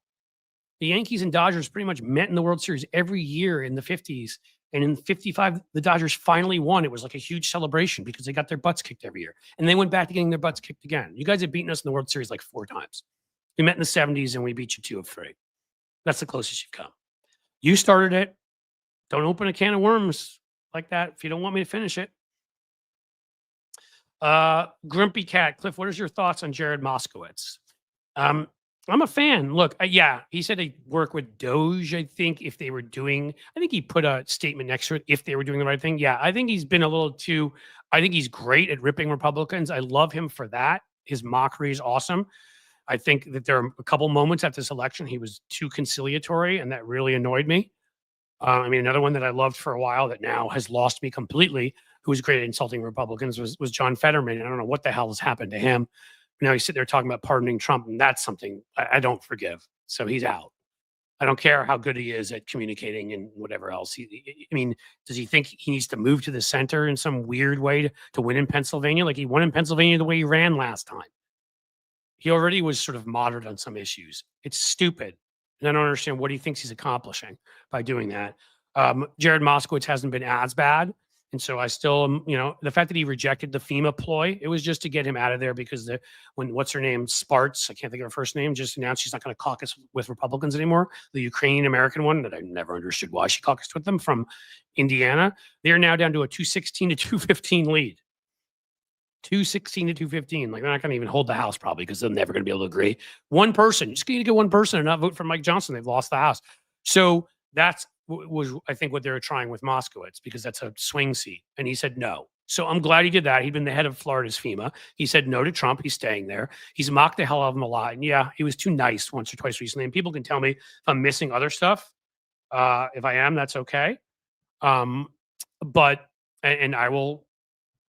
The Yankees and Dodgers pretty much met in the World Series every year in the 50s. And in 55, the Dodgers finally won. It was like a huge celebration because they got their butts kicked every year. And they went back to getting their butts kicked again. You guys have beaten us in the World Series like 4 times. We met in the 70s and we beat you 2 of 3. That's the closest you've come. You started it. Don't open a can of worms like that if you don't want me to finish it. Grumpy Cat. Cliff, what is your thoughts on Jared Moskowitz? I'm a fan. Look, yeah, he said he'd work with Doge, I think, I think he put a statement next to it, if they were doing the right thing. Yeah, I think he's been a little too, I think he's great at ripping Republicans. I love him for that. His mockery is awesome. I think that there are a couple moments at this election he was too conciliatory, and that really annoyed me. Another one that I loved for a while that now has lost me completely, who was great at insulting Republicans, was John Fetterman. I don't know what the hell has happened to him. Now he's sitting there talking about pardoning Trump, and that's something I don't forgive. So he's out. I don't care how good he is at communicating and whatever else. Does he think he needs to move to the center in some weird way to win in Pennsylvania? Like he won in Pennsylvania the way he ran last time. He already was sort of moderate on some issues. It's stupid. And I don't understand what he thinks he's accomplishing by doing that. Jared Moskowitz hasn't been as bad. And so I still, the fact that he rejected the FEMA ploy, it was just to get him out of there because what's her name, Sparts, I can't think of her first name, just announced she's not going to caucus with Republicans anymore. The Ukrainian American one that I never understood why she caucused with them from Indiana. They are now down to a 216 to 215 lead. 216 to 215. Like they're not going to even hold the House probably because they're never going to be able to agree. One person, just going to get one person and not vote for Mike Johnson. They've lost the House. So that's was I think what they were trying with Moskowitz because that's a swing seat. And he said no. So I'm glad he did that. He'd been the head of Florida's FEMA. He said no to Trump. He's staying there. He's mocked the hell out of him a lot. And yeah, he was too nice once or twice recently. And people can tell me if I'm missing other stuff. If I am, that's okay. but and I will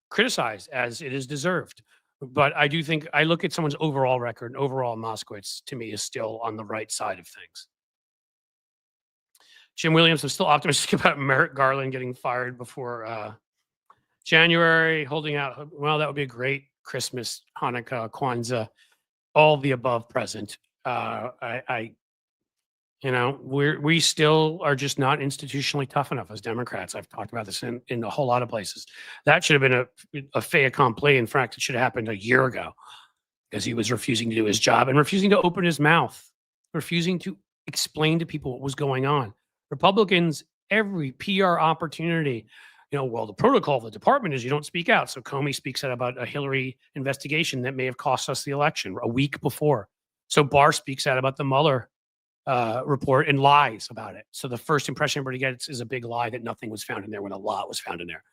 criticize as it is deserved. But I do think I look at someone's overall record, and overall Moskowitz to me is still on the right side of things. Jim Williams, I'm still optimistic about Merrick Garland getting fired before January, holding out. Well, that would be a great Christmas, Hanukkah, Kwanzaa, all the above present. I we still are just not institutionally tough enough as Democrats. I've talked about this in a whole lot of places. That should have been a fait accompli. In fact, it should have happened a year ago because he was refusing to do his job and refusing to open his mouth, refusing to explain to people what was going on. Republicans, every PR opportunity, well, the protocol of the department is you don't speak out. So Comey speaks out about a Hillary investigation that may have cost us the election a week before. So Barr speaks out about the Mueller report and lies about it. So the first impression everybody gets is a big lie that nothing was found in there when a lot was found in there.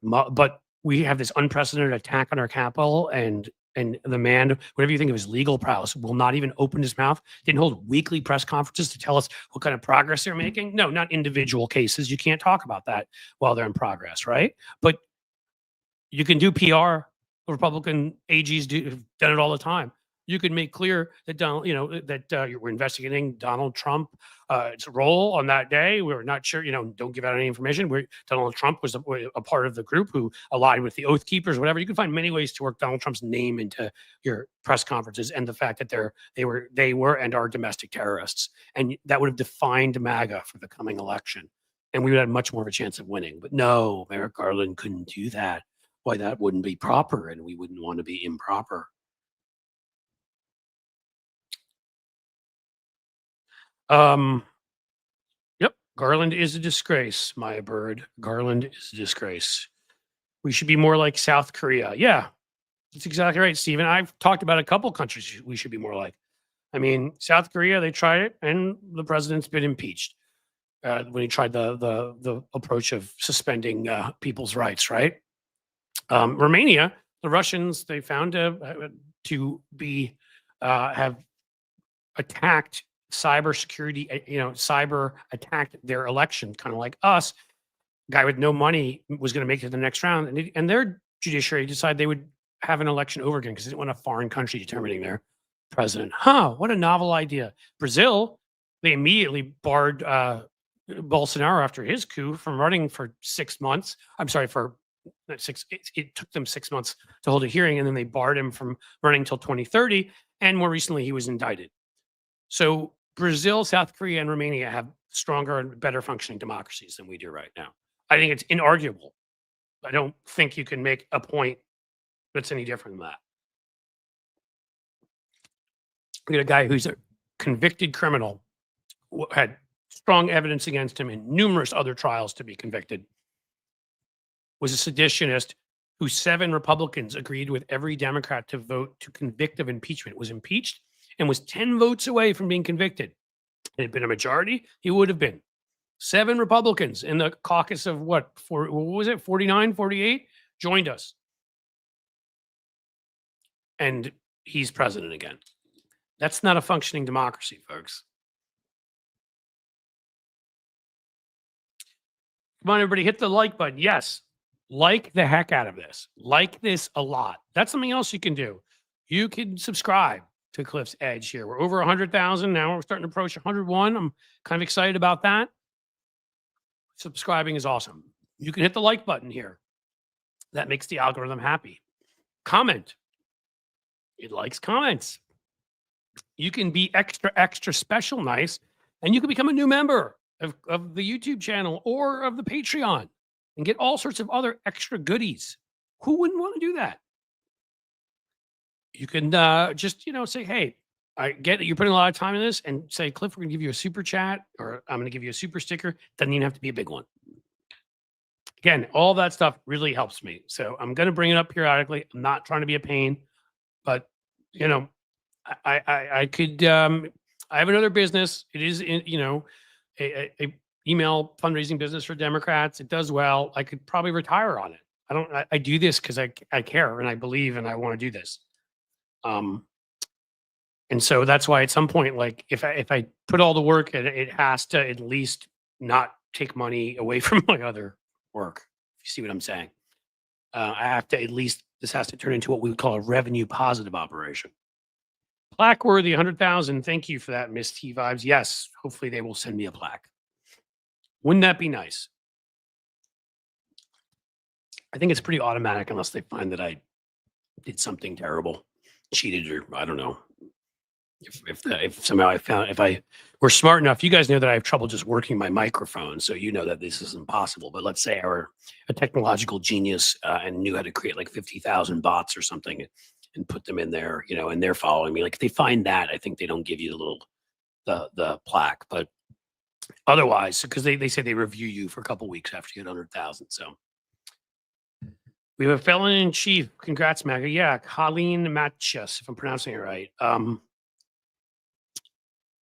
But we have this unprecedented attack on our capital, and the man, whatever you think of his legal prowess, will not even open his mouth. Didn't hold weekly press conferences to tell us what kind of progress they're making. No, not individual cases. You can't talk about that while they're in progress, right? But you can do PR. Republican AGs have done it all the time. You can make clear that we're investigating Donald Trump's role on that day. We're not sure, don't give out any information. Donald Trump was a part of the group who allied with the Oath Keepers, whatever. You can find many ways to work Donald Trump's name into your press conferences, and the fact that they were and are domestic terrorists, and that would have defined MAGA for the coming election, and we would have much more of a chance of winning. But no, Merrick Garland couldn't do that. Why, that wouldn't be proper, and we wouldn't want to be improper. Yep. Garland is a disgrace, Maya Bird. Garland is a disgrace. We should be more like South Korea. Yeah, that's exactly right, Stephen. I've talked about a couple countries we should be more like. I mean, South Korea, they tried it, and the president's been impeached when he tried the approach of suspending people's rights. Right. Romania, the Russians, they found to be have attacked cybersecurity, cyber attacked their election, kind of like us. Guy with no money was going to make it to the next round, and their judiciary decided they would have an election over again because they didn't want a foreign country determining their president. What a novel idea. Brazil, they immediately barred Bolsonaro after his coup from running for 6 months. I'm sorry, for six. It took them 6 months to hold a hearing, and then they barred him from running until 2030. And more recently, he was indicted. So Brazil, South Korea, and Romania have stronger and better functioning democracies than we do right now. I think it's inarguable. I don't think you can make a point that's any different than that. We got a guy who's a convicted criminal, had strong evidence against him in numerous other trials to be convicted, was a seditionist who 7 Republicans agreed with every Democrat to vote to convict of impeachment, was impeached, and was 10 votes away from being convicted. Had it been a majority, he would have been. 7 Republicans in the caucus of what was it, 49, 48, joined us. And he's president again. That's not a functioning democracy, folks. Come on, everybody, hit the like button. Yes, like the heck out of this. Like this a lot. That's something else you can do. You can subscribe to Cliff's Edge here. We're over 100,000 now. We're starting to approach 101. I'm kind of excited about that. Subscribing is awesome. You can hit the like button here. That makes the algorithm happy. Comment. It likes comments. You can be extra, extra special nice, and you can become a new member of the YouTube channel or of the Patreon and get all sorts of other extra goodies. Who wouldn't want to do that? You can just, say, hey, I get that you're putting a lot of time in this, and say, Cliff, we're going to give you a super chat, or I'm going to give you a super sticker. Doesn't even have to be a big one. Again, all that stuff really helps me. So I'm going to bring it up periodically. I'm not trying to be a pain, but, I could, I have another business. It is, a email fundraising business for Democrats. It does well. I could probably retire on it. I do this because I care and I believe and I want to do this. And so that's why at some point, like if I put all the work, it has to at least not take money away from my other work. If you see what I'm saying, I have to at least this has to turn into what we would call a revenue positive operation. Plaque worthy, 100,000. Thank you for that, Miss T Vibes. Yes, hopefully they will send me a plaque. Wouldn't that be nice? I think it's pretty automatic unless they find that I did something terrible, cheated, or I don't know. If somehow I found if I were smart enough, you guys know that I have trouble just working my microphone, so you know that this is impossible. But let's say I were a technological genius and knew how to create like 50,000 bots or something and put them in there, and they're following me. Like if they find that, I think they don't give you the plaque. But otherwise, because they say they review you for a couple weeks after you get 100,000. So we have a felon in chief. Congrats, Maga. Yeah, Colleen Matchus, if I'm pronouncing it right.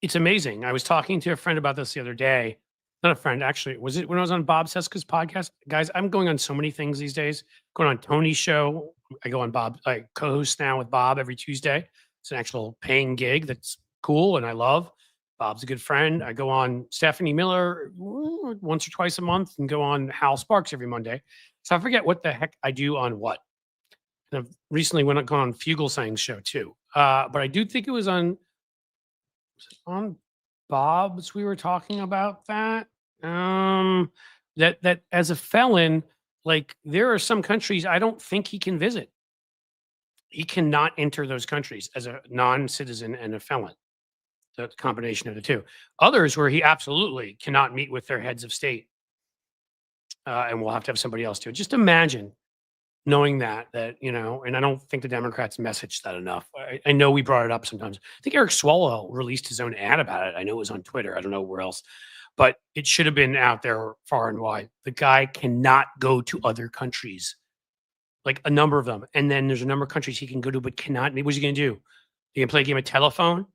It's amazing. I was talking to a friend about this the other day. Not a friend, actually. Was it when I was on Bob Seska's podcast? Guys, I'm going on so many things these days. Going on Tony's show. I go on Bob, I co-host now with Bob every Tuesday. It's an actual paying gig that's cool and I love. Bob's a good friend. I go on Stephanie Miller once or twice a month and go on Hal Sparks every Monday. So I forget what the heck I do on what. And I've recently gone on Fugelsang's show too. But I do think it was on Bob's we were talking about that. That as a felon, like there are some countries I don't think he can visit. He cannot enter those countries as a non-citizen and a felon. The combination of the two. Others where he absolutely cannot meet with their heads of state. And we'll have to have somebody else do it. Just imagine knowing that, and I don't think the Democrats messaged that enough. I know we brought it up sometimes. I think Eric Swalwell released his own ad about it. I know it was on Twitter. I don't know where else, but it should have been out there far and wide. The guy cannot go to other countries, like a number of them. And then there's a number of countries he can go to, but cannot. What's he going to do? He can play a game of telephone.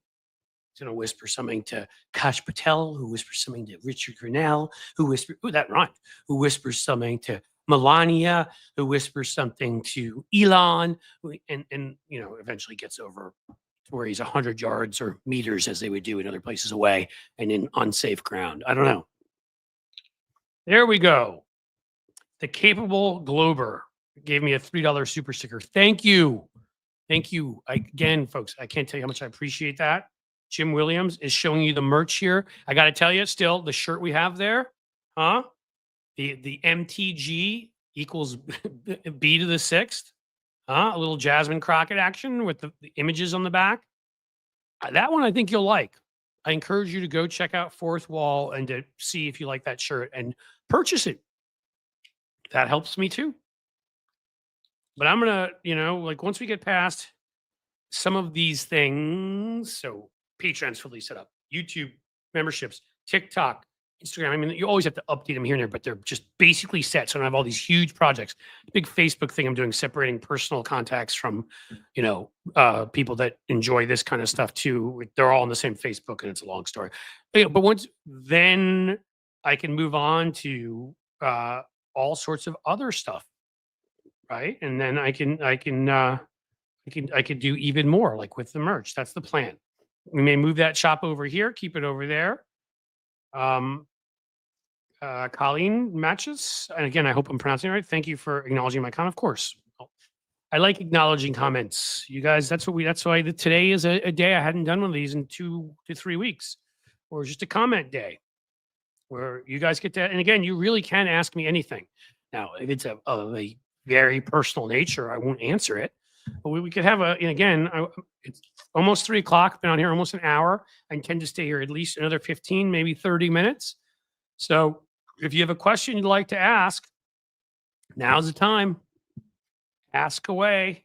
He's going to whisper something to Kash Patel, who whispers something to Richard Grenell, who whispers something to Melania, who whispers something to Elon, and eventually gets over to where he's 100 yards or meters, as they would do in other places away, and in unsafe ground. I don't know. There we go. The capable Glober gave me a $3 super sticker. Thank you. Thank you. Again, folks, I can't tell you how much I appreciate that. Jim Williams is showing you the merch here. I got to tell you, still, the shirt we have there, the MTG equals B to the sixth, a little Jasmine Crockett action with the images on the back. That one I think you'll like. I encourage you to go check out Fourth Wall and to see if you like that shirt and purchase it. That helps me too. But I'm going to, once we get past some of these things, so Patreon's fully set up, YouTube memberships, TikTok, Instagram. I mean, you always have to update them here and there, but they're just basically set. So I don't have all these huge projects. Big Facebook thing I'm doing, separating personal contacts from, people that enjoy this kind of stuff too. They're all on the same Facebook, and it's a long story. But then I can move on to all sorts of other stuff, right? And then I could do even more, like with the merch. That's the plan. We may move that shop over here, keep it over there. Colleen Matches, and again, I hope I'm pronouncing it right. Thank you for acknowledging my comment. Of course, I like acknowledging comments. You guys, that's why today is a day I hadn't done one of these in 2 to 3 weeks, or just a comment day where you guys get to. And again, you really can ask me anything. Now, if it's of a very personal nature, I won't answer it. But we could have it's almost 3 o'clock. Been on here almost an hour. I intend to stay here at least another 15, maybe 30 minutes. So if you have a question you'd like to ask, now's the time. Ask away.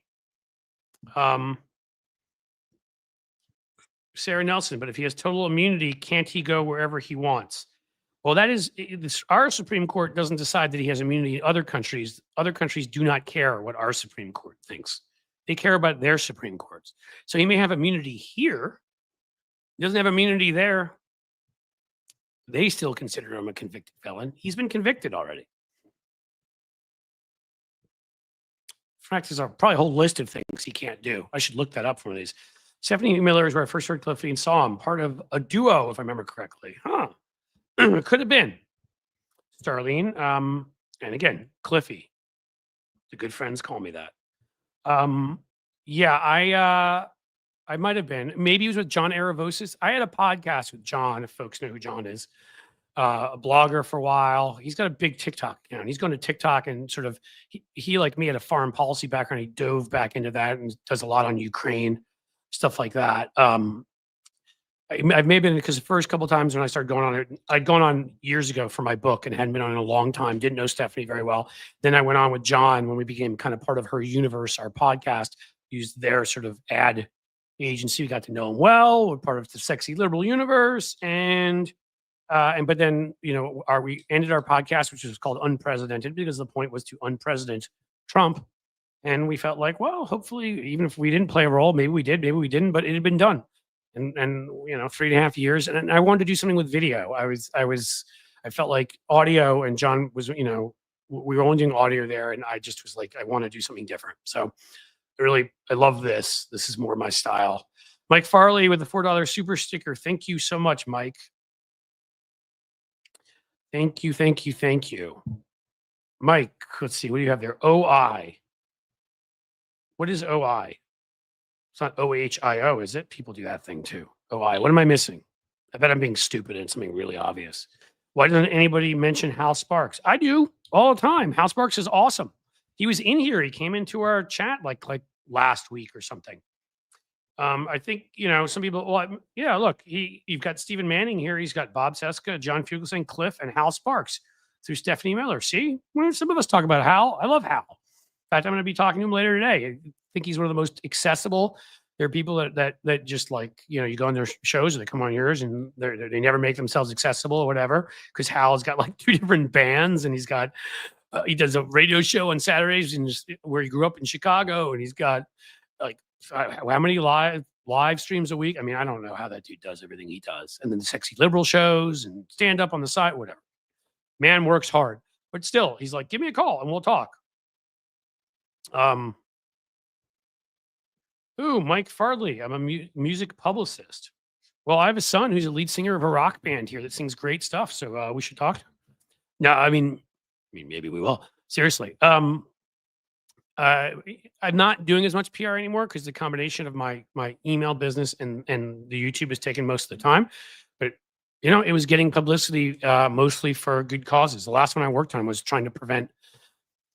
Sarah Nelson, but if he has total immunity, can't he go wherever he wants? Well, our Supreme Court doesn't decide that he has immunity in other countries. Other countries do not care what our Supreme Court thinks. They care about their Supreme Courts. So he may have immunity here. He doesn't have immunity there. They still consider him a convicted felon. He's been convicted already. In fact, there's probably a whole list of things he can't do. I should look that up for one of these. Stephanie Miller is where I first heard Cliffy and saw him. Part of a duo, if I remember correctly. It could have been. Starlene. And again, Cliffy, the good friends call me that. Um, yeah, I might have been. Maybe it was with John Aravosis. I had a podcast with John, if folks know who John is, a blogger for a while. He's got a big TikTok account. He's going to TikTok and sort of he like me had a foreign policy background. He dove back into that and does a lot on Ukraine, stuff like that. I've maybe been because the first couple times when I started going on it, I'd gone on years ago for my book and hadn't been on in a long time. Didn't know Stephanie very well. Then I went on with John when we became kind of part of her universe. Our podcast used their sort of ad agency. We got to know him well. We're part of the sexy liberal universe, and but then we ended our podcast, which was called Unprecedented, because the point was to unpresident Trump, and we felt like, well, hopefully, even if we didn't play a role, maybe we did, maybe we didn't, but it had been done and 3.5 years, and I wanted to do something with video. I felt like audio, and John was, we were only doing audio there, and I just was like, I want to do something different. So I love this. This is more my style. Mike Farley with the $4 super sticker. Thank you so much, Mike. Thank you, thank you, thank you. Mike, let's see. What do you have there? OI. What is OI? It's not OHIO, is it? People do that thing too. OI. What am I missing? I bet I'm being stupid and something really obvious. Why doesn't anybody mention Hal Sparks? I do all the time. Hal Sparks is awesome. He was in here. He came into our chat like last week or something. I think, some people, yeah, look, you've got Stephen Manning here. He's got Bob Seska, John Fugelsang, Cliff, and Hal Sparks through Stephanie Miller. See, when some of us talk about Hal, I love Hal. In fact, I'm going to be talking to him later today. I think he's one of the most accessible. There are people that just like, you go on their shows or they come on yours and they never make themselves accessible or whatever, because Hal's got like 2 different bands, and he's got, he does a radio show on Saturdays where he grew up in Chicago, and he's got like how many live streams a week? I mean, I don't know how that dude does everything he does. And then the sexy liberal shows and stand up on the side, whatever. Man works hard, but still, he's like, give me a call and we'll talk. Mike Farley. I'm a music publicist. Well, I have a son who's a lead singer of a rock band here that sings great stuff. So we should talk. No, I mean, maybe we will. Seriously. I'm not doing as much PR anymore because the combination of my email business and the YouTube has taken most of the time. But it was getting publicity mostly for good causes. The last one I worked on was trying to prevent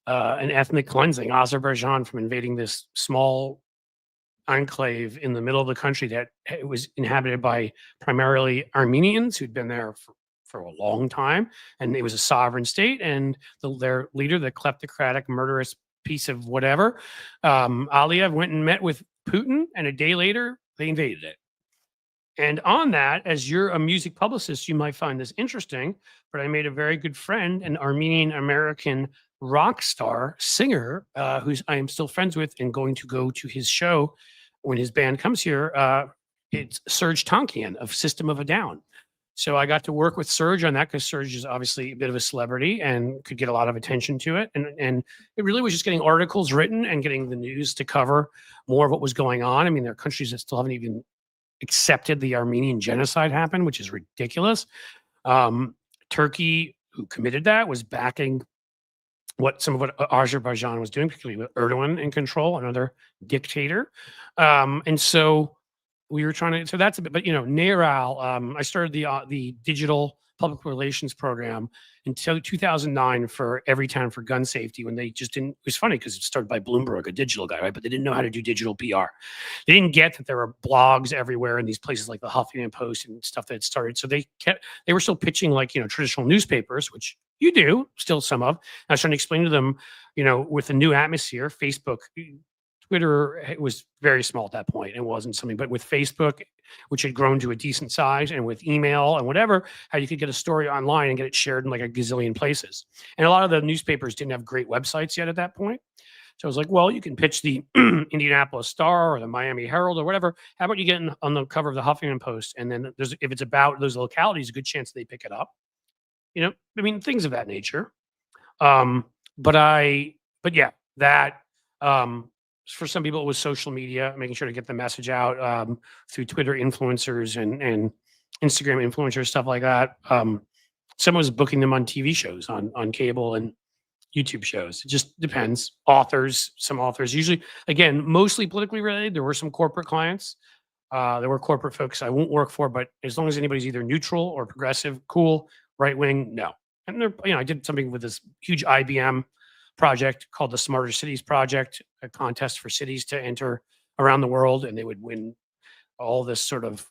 an ethnic cleansing, Azerbaijan from invading this small enclave in the middle of the country that it was inhabited by primarily Armenians who'd been there for a long time, and it was a sovereign state. And their leader, the kleptocratic, murderous piece of whatever, Aliyev, went and met with Putin, and a day later they invaded it. And on that, as you're a music publicist, you might find this interesting, but I made a very good friend, an Armenian American rock star singer, who's I am still friends with and going to go to his show when his band comes here. It's Serge Tankian of System of a Down. So I got to work with Serge on that because Serge is obviously a bit of a celebrity and could get a lot of attention to it. And it really was just getting articles written and getting the news to cover more of what was going on. I mean, there are countries that still haven't even accepted the Armenian genocide happened, which is ridiculous. Turkey, who committed that, was backing some of what Azerbaijan was doing, particularly with Erdogan in control, another dictator. And so we were trying to, so that's a bit, but NARAL, I started the digital public relations program until 2009 for Everytown for gun safety, when they just didn't, it was funny because it started by Bloomberg, a digital guy, right? But they didn't know how to do digital PR. They didn't get that there were blogs everywhere in these places like the Huffington Post and stuff that started. So they were still pitching like, traditional newspapers, which you do still some of. I was trying to explain to them, with the new atmosphere, Facebook, Twitter was very small at that point. It wasn't something, but with Facebook, which had grown to a decent size, and with email and whatever, how you could get a story online and get it shared in like a gazillion places. And a lot of the newspapers didn't have great websites yet at that point. So I was like, well, you can pitch the Indianapolis Star or the Miami Herald or whatever. How about you get on the cover of the Huffington Post? And then if it's about those localities, a good chance they pick it up. Things of that nature. But yeah, that, for some people, it was social media, making sure to get the message out through Twitter influencers and Instagram influencers, stuff like that. Someone was booking them on TV shows on cable and YouTube shows. It just depends. Authors, some authors, usually, again, mostly politically related. There were some corporate clients. There were corporate folks I won't work for, but as long as anybody's either neutral or progressive, cool, right wing, no. And there, I did something with this huge IBM project called the Smarter Cities Project, a contest for cities to enter around the world, and they would win all this sort of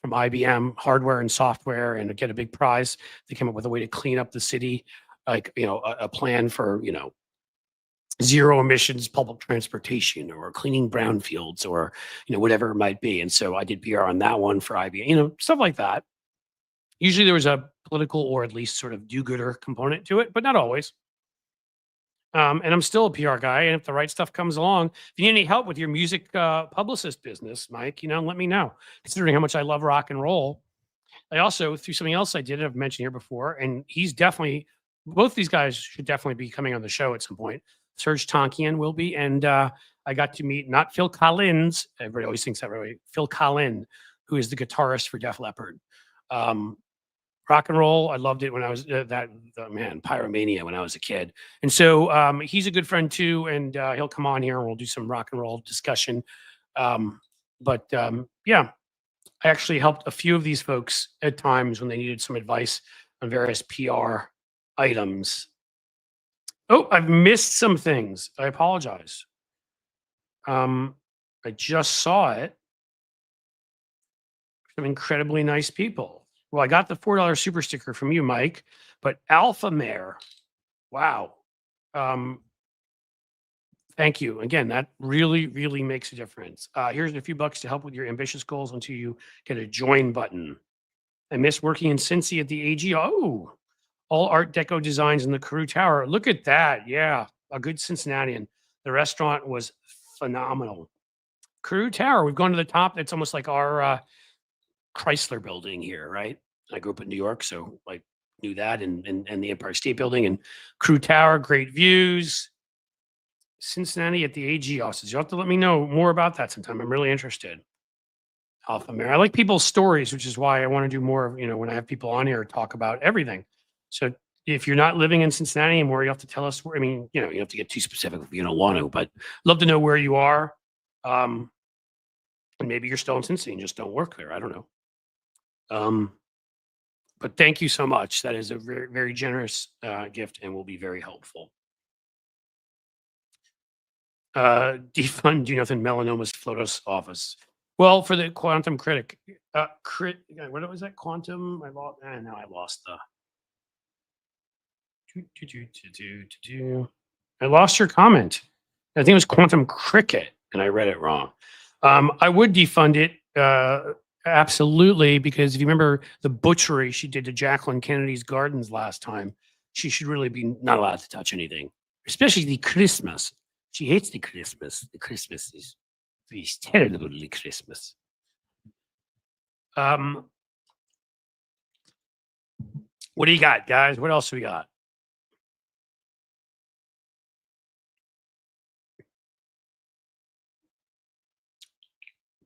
from IBM hardware and software and get a big prize. They came up with a way to clean up the city, like a plan for zero emissions public transportation or cleaning brownfields or whatever it might be. And so I did PR on that one for IBM, stuff like that. Usually there was a political or at least sort of do-gooder component to it, but not always. And I'm still a PR guy. And if the right stuff comes along, if you need any help with your music publicist business, Mike, let me know. Considering how much I love rock and roll, I also, through something else I did, I've mentioned here before, and he's definitely, both these guys should definitely be coming on the show at some point. Serge Tankian will be, and I got to meet not Phil Collins. Everybody always thinks that way. Phil Collin, who is the guitarist for Def Leppard. Rock and roll, I loved it when I was Pyromania when I was a kid, and so he's a good friend too, and he'll come on here and we'll do some rock and roll discussion. Yeah, I actually helped a few of these folks at times when they needed some advice on various PR items. Oh, I've missed some things. I apologize. I just saw it. Some incredibly nice people. Well, I got the $4 super sticker from you, Mike, but Alpha Mare, wow. Thank you. Again, that really, really makes a difference. Here's a few bucks to help with your ambitious goals until you get a join button. I miss working in Cincy at the AG. Oh, all Art Deco designs in the Carew Tower. Look at that. Yeah, a good Cincinnatian. The restaurant was phenomenal. Carew Tower, we've gone to the top. It's almost like our Chrysler building here, right? I grew up in New York, so I knew that, and the Empire State Building and Carew Tower, great views. Cincinnati at the AG offices. You'll have to let me know more about that sometime. I'm really interested. Alpha Mare. I like people's stories, which is why I want to do more of, when I have people on here talk about everything. So if you're not living in Cincinnati anymore, you have to tell us where. I mean, you have to get too specific if you don't want to, but love to know where you are. And maybe you're still in Cincinnati and just don't work there. I don't know. But thank you so much. That is a very, very generous gift and will be very helpful. Defund Do Nothing Melanoma's Flotos office. Well, for the quantum critic, what was that? Quantum? I lost the. I lost your comment. I think it was Quantum Cricket, and I read it wrong. I would defund it, absolutely, because if you remember the butchery she did to Jacqueline Kennedy's gardens last time, she should really be not allowed to touch anything, especially the Christmas. She hates the Christmas. The Christmas is terribly Christmas. What do you got, guys? What else we got?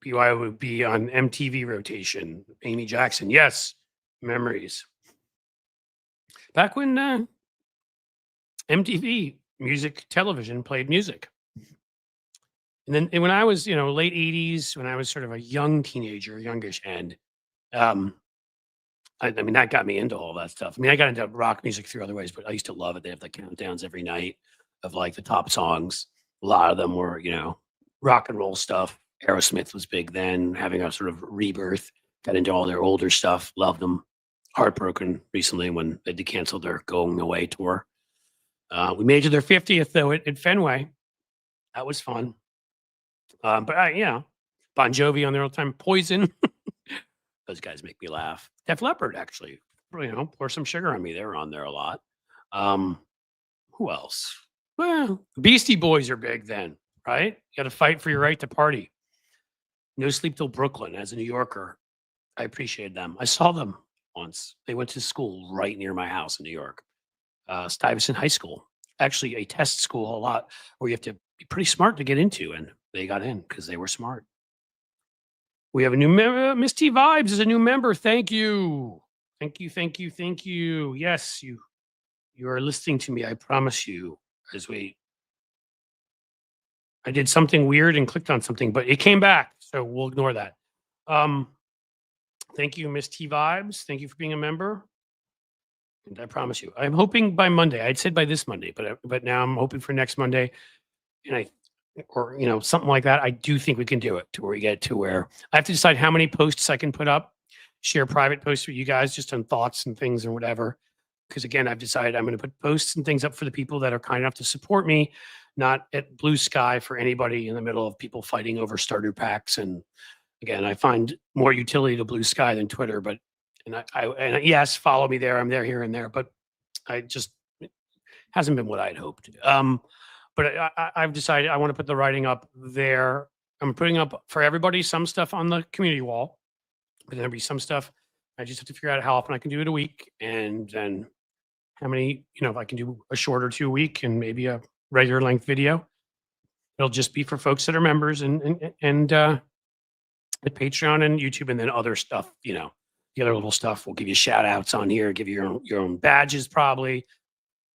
BY would be on MTV rotation. Amy Jackson. Yes. Memories. Back when MTV music television played music. And then when I was, late 80s, when I was sort of a young teenager, youngish, and I mean, that got me into all that stuff. I mean, I got into rock music through other ways, but I used to love it. They have the countdowns every night of like the top songs. A lot of them were, rock and roll stuff. Aerosmith was big then, having a sort of rebirth. Got into all their older stuff. Loved them. Heartbroken recently when they canceled their Going Away tour. We made it to their 50th though at Fenway. That was fun. But Bon Jovi on their old time. Poison. Those guys make me laugh. Def Leppard, actually. Pour Some Sugar on Me. They were on there a lot. Who else? Well, Beastie Boys are big then, right? You got to fight for your right to party. No Sleep Till Brooklyn. As a New Yorker, I appreciated them. I saw them once. They went to school right near my house in New York. Stuyvesant High School. Actually, a test school a lot where you have to be pretty smart to get into, and they got in because they were smart. We have a new member. Misty Vibes is a new member. Thank you. Thank you. Thank you. Thank you. Yes, you You are listening to me, I promise you, as I did something weird and clicked on something, but it came back, so we'll ignore that. Um, thank you, Miss T Vibes. Thank you for being a member. And I promise you, I'm hoping by Monday. I'd said by this Monday, but now I'm hoping for next Monday, and or something like that. I do think we can do it to where we get to where I have to decide how many posts I can put up, share private posts with you guys just on thoughts and things and whatever. Because again, I've decided I'm going to put posts and things up for the people that are kind enough to support me, not at blue sky for anybody in the middle of people fighting over starter packs. And again, I find more utility to blue sky than Twitter, but and yes, follow me there. I'm there here and there, but I just it hasn't been what I'd hoped. But I've decided I want to put the writing up there. I'm putting up for everybody some stuff on the community wall, but there'll be some stuff. I just have to figure out how often I can do it a week, and then how many, if I can do a short or 2 a week and maybe a regular length video. It'll just be for folks that are members and at Patreon and YouTube, and then other stuff, the other little stuff. We'll give you shout outs on here, give you your own badges probably.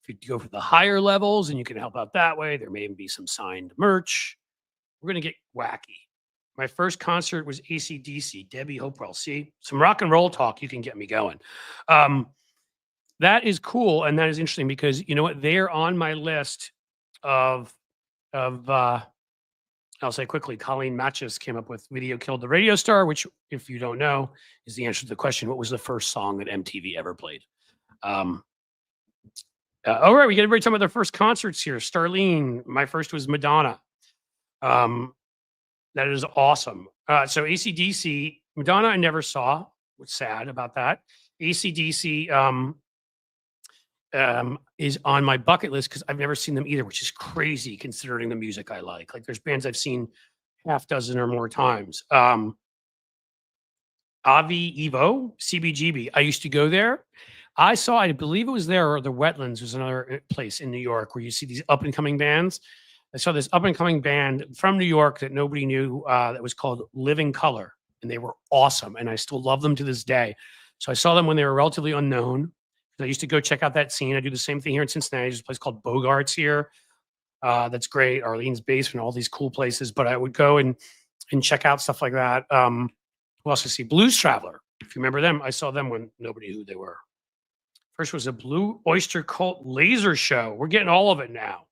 If you go for the higher levels and you can help out that way, there may even be some signed merch. We're going to get wacky. My first concert was AC/DC, Debbie Hopewell. See, some rock and roll talk, you can get me going. That is cool, and that is interesting because you know what? They're on my list of I'll say quickly, Colleen Matches came up with Video Killed the Radio Star, which, if you don't know, is the answer to the question, what was the first song that MTV ever played? All right, we get everybody talking about their first concerts here. Starlene, my first was Madonna. That is awesome. So AC/DC, Madonna I never saw. What's sad about that. AC/DC is on my bucket list because I've never seen them either, which is crazy considering the music I like. Like there's bands I've seen half dozen or more times. Avi Evo, CBGB. I used to go there. I believe it was there, or the Wetlands was another place in New York where you see these up and coming bands. I saw this up and coming band from New York that nobody knew that was called Living Color, and they were awesome, and I still love them to this day. So I saw them when they were relatively unknown. I used to go check out that scene. I do the same thing here in Cincinnati. There's a place called Bogarts here. That's great. Arlene's Basement, all these cool places. But I would go and check out stuff like that. Who else I see? Blues Traveler. If you remember them, I saw them when nobody knew who they were. First was a Blue Oyster Cult laser show. We're getting all of it now.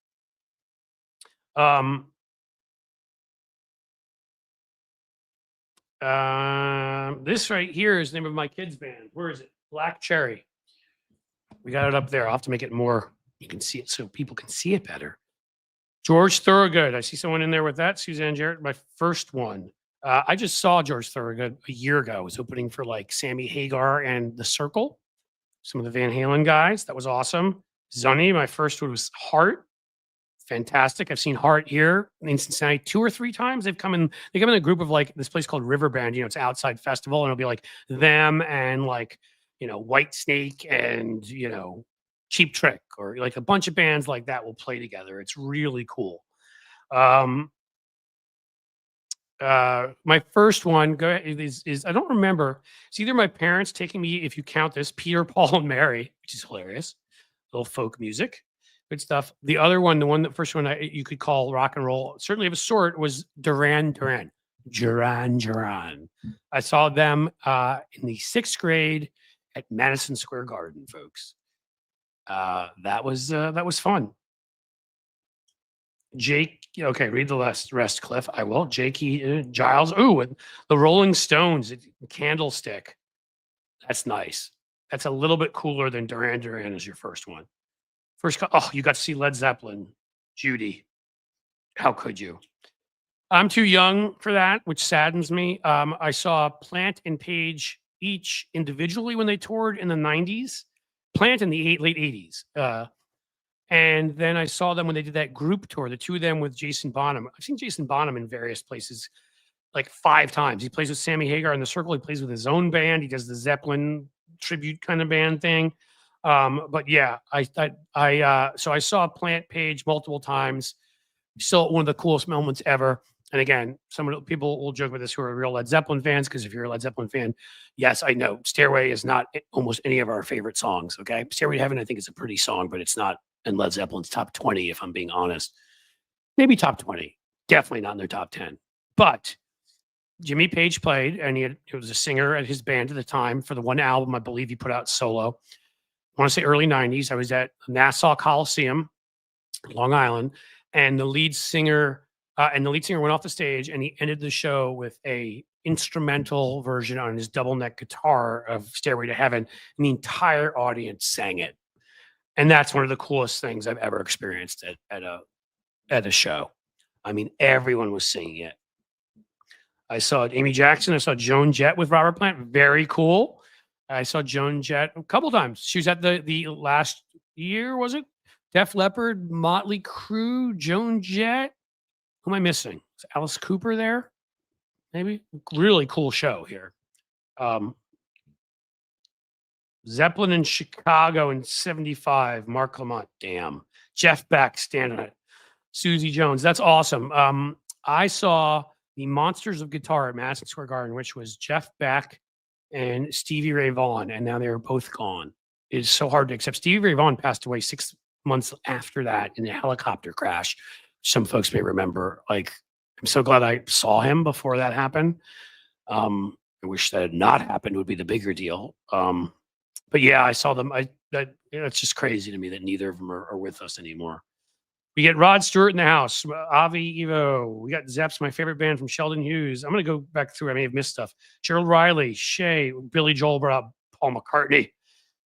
This right here is the name of my kids' band. Where is it? Black Cherry. We got it up there. I'll have to make it more, you can see it so people can see it better. George Thorogood. I see someone in there with that. Suzanne Jarrett, my first one. I just saw George Thorogood a year ago. I was opening for like Sammy Hagar and The Circle, some of the Van Halen guys. That was awesome. Zunny, my first one was Heart. Fantastic. I've seen Heart here in Cincinnati 2 or 3 times. They come in a group of like this place called Riverbend. It's outside festival, and it'll be like them and like, White Snake and, Cheap Trick, or like a bunch of bands like that will play together. It's really cool. My first one is I don't remember. It's either my parents taking me, if you count this, Peter, Paul, and Mary, which is hilarious. Little folk music. Good stuff. The other one, the first one you could call rock and roll, certainly of a sort, was Duran Duran. I saw them in the 6th grade at Madison Square Garden, folks. That was fun. Jake, okay, read the rest, Cliff. I will. Jake Giles. Ooh, and the Rolling Stones, Candlestick. That's nice. That's a little bit cooler than Duran Duran as your first one. You got to see Led Zeppelin. Judy. How could you? I'm too young for that, which saddens me. I saw Plant and Page each individually when they toured in the 90s. Plant in the late 80s. And then I saw them when they did that group tour, the two of them with Jason Bonham. I've seen Jason Bonham in various places like 5 times. He plays with Sammy Hagar in The Circle. He plays with his own band. He does the Zeppelin tribute kind of band thing. But yeah, so I saw Plant Page multiple times. Still one of the coolest moments ever. And again, some of the people will joke with this who are real Led Zeppelin fans, because if you're a Led Zeppelin fan, yes, I know Stairway is not almost any of our favorite songs. Okay. Stairway to Heaven, I think, is a pretty song, but it's not in Led Zeppelin's top 20, if I'm being honest. Maybe top 20. Definitely not in their top 10. But Jimmy Page played, and he was a singer at his band at the time for the one album I believe he put out solo. I want to say early 90s. I was at Nassau Coliseum, Long Island, and the lead singer went off the stage, and he ended the show with a instrumental version on his double neck guitar of Stairway to Heaven, and the entire audience sang it. And that's one of the coolest things I've ever experienced at a show. I mean, everyone was singing it. I saw Amy Jackson. I saw Joan Jett with Robert Plant. Very cool. I saw Joan Jett a couple times. She was at the last year, was it? Def Leppard, Motley Crue, Joan Jett. Who am I missing? Is Alice Cooper there? Maybe. Really cool show here. Zeppelin in Chicago in 75. Mark Lamont. Damn. Jeff Beck standing it. Susie Jones. That's awesome. I saw the Monsters of Guitar at Madison Square Garden, which was Jeff Beck and Stevie Ray Vaughan, and now they're both gone. It is so hard to accept. Stevie Ray Vaughan passed away 6 months after that in a helicopter crash. Some folks may remember. Like, I'm so glad I saw him before that happened. I wish that had not happened, would be the bigger deal. But yeah, I saw them. It's just crazy to me that neither of them are with us anymore. We get Rod Stewart in the house. Avi Evo. We got Zeps, my favorite band from Sheldon Hughes. I'm going to go back through. I may have missed stuff. Gerald Riley, Shay, Billy Joel brought up Paul McCartney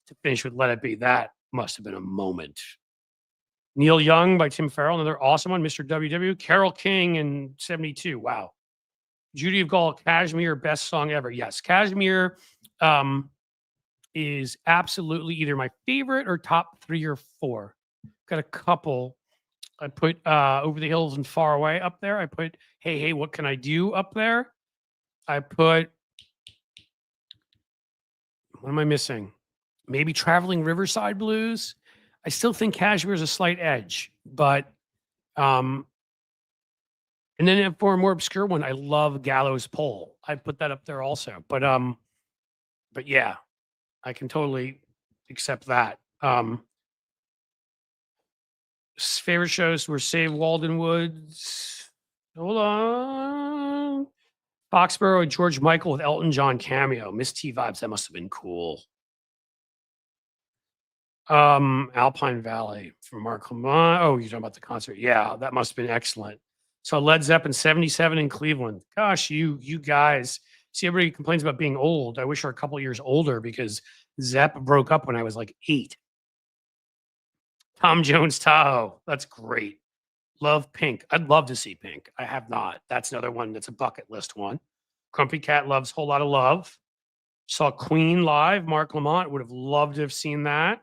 to finish with Let It Be. That must have been a moment. Neil Young by Tim Farrell, another awesome one. Mr. WW. Carole King in 72. Wow. Judy of Gaulle, Kashmir, best song ever. Yes, Kashmir is absolutely either my favorite or top 3 or 4. Got a couple. I put Over the Hills and Far Away up there. I put Hey, Hey, What Can I Do up there. I put, what am I missing? Maybe Traveling Riverside Blues. I still think Kashmir is a slight edge, but and then for a more obscure one, I love Gallows Pole. I put that up there also. But yeah, I can totally accept that. Favorite shows were Save Walden Woods. Hold on. Foxborough and George Michael with Elton John cameo. Miss T Vibes. That must have been cool. Alpine Valley from Mark Lamont. Oh, you're talking about the concert. Yeah, that must have been excellent. So Led Zeppelin 77 in Cleveland. Gosh, you guys. See, everybody complains about being old. I wish we're a couple years older because Zepp broke up when I was like 8. Tom Jones Tahoe. That's great. Love Pink. I'd love to see Pink. I have not. That's another one that's a bucket list one. Crumpy Cat loves Whole Lot of Love. Saw Queen live. Mark Lamont would have loved to have seen that.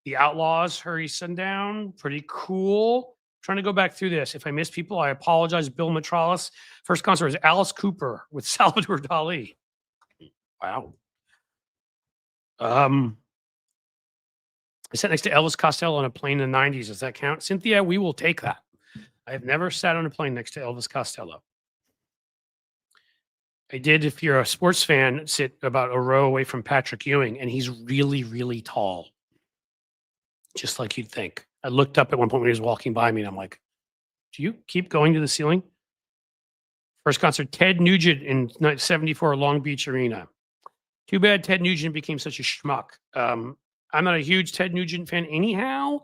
The Outlaws, Hurry Sundown. Pretty cool. Trying to go back through this. If I miss people, I apologize. Bill Metrolis. First concert was Alice Cooper with Salvador Dali. Wow. I sat next to Elvis Costello on a plane in the 90s. Does that count? Cynthia, we will take that. I have never sat on a plane next to Elvis Costello. I did, if you're a sports fan, sit about a row away from Patrick Ewing, and he's really, really tall. Just like you'd think. I looked up at one point when he was walking by me, and I'm like, do you keep going to the ceiling? First concert, Ted Nugent in 74 Long Beach Arena. Too bad Ted Nugent became such a schmuck. I'm not a huge Ted Nugent fan anyhow.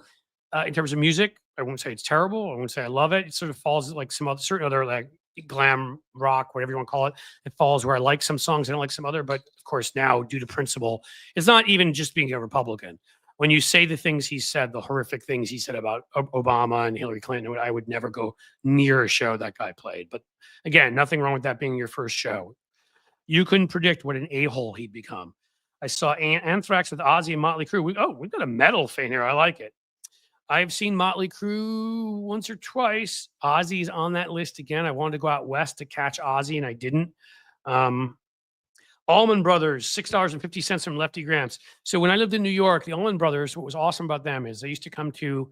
In terms of music, I wouldn't say it's terrible. I wouldn't say I love it. It sort of falls like some other certain other like glam rock, whatever you want to call it. It falls where I like some songs, I don't like some other. But of course, now due to principle, it's not even just being a Republican. When you say the things he said, the horrific things he said about Obama and Hillary Clinton, I would never go near a show that guy played. But again, nothing wrong with that being your first show. You couldn't predict what an a-hole he'd become. I saw Anthrax with Ozzy and Motley Crue. We've got a metal fan here. I like it. I've seen Motley Crue once or twice. Ozzy's on that list again. I wanted to go out west to catch Ozzy, and I didn't. Allman Brothers, $6.50 from Lefty Grants. So when I lived in New York, the Allman Brothers, what was awesome about them is they used to come to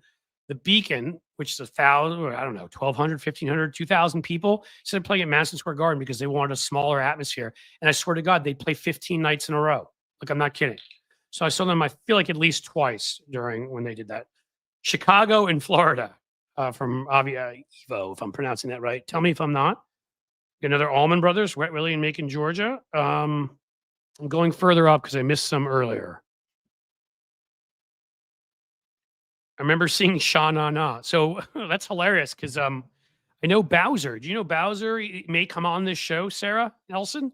the Beacon, which is 1,000, or I don't know, 1,200, 1,500, 2,000 people, instead of playing at Madison Square Garden because they wanted a smaller atmosphere. And I swear to God, they play 15 nights in a row. Like, I'm not kidding. So I saw them, I feel like at least twice during when they did that. Chicago and Florida, from Avia Evo, if I'm pronouncing that right. Tell me if I'm not. Another Allman Brothers, Wet Willie and Macon, Georgia. I'm going further up because I missed some earlier. I remember seeing Sha Na Na. So that's hilarious because I know Bowser. Do you know Bowser? He may come on this show, Sarah Nelson.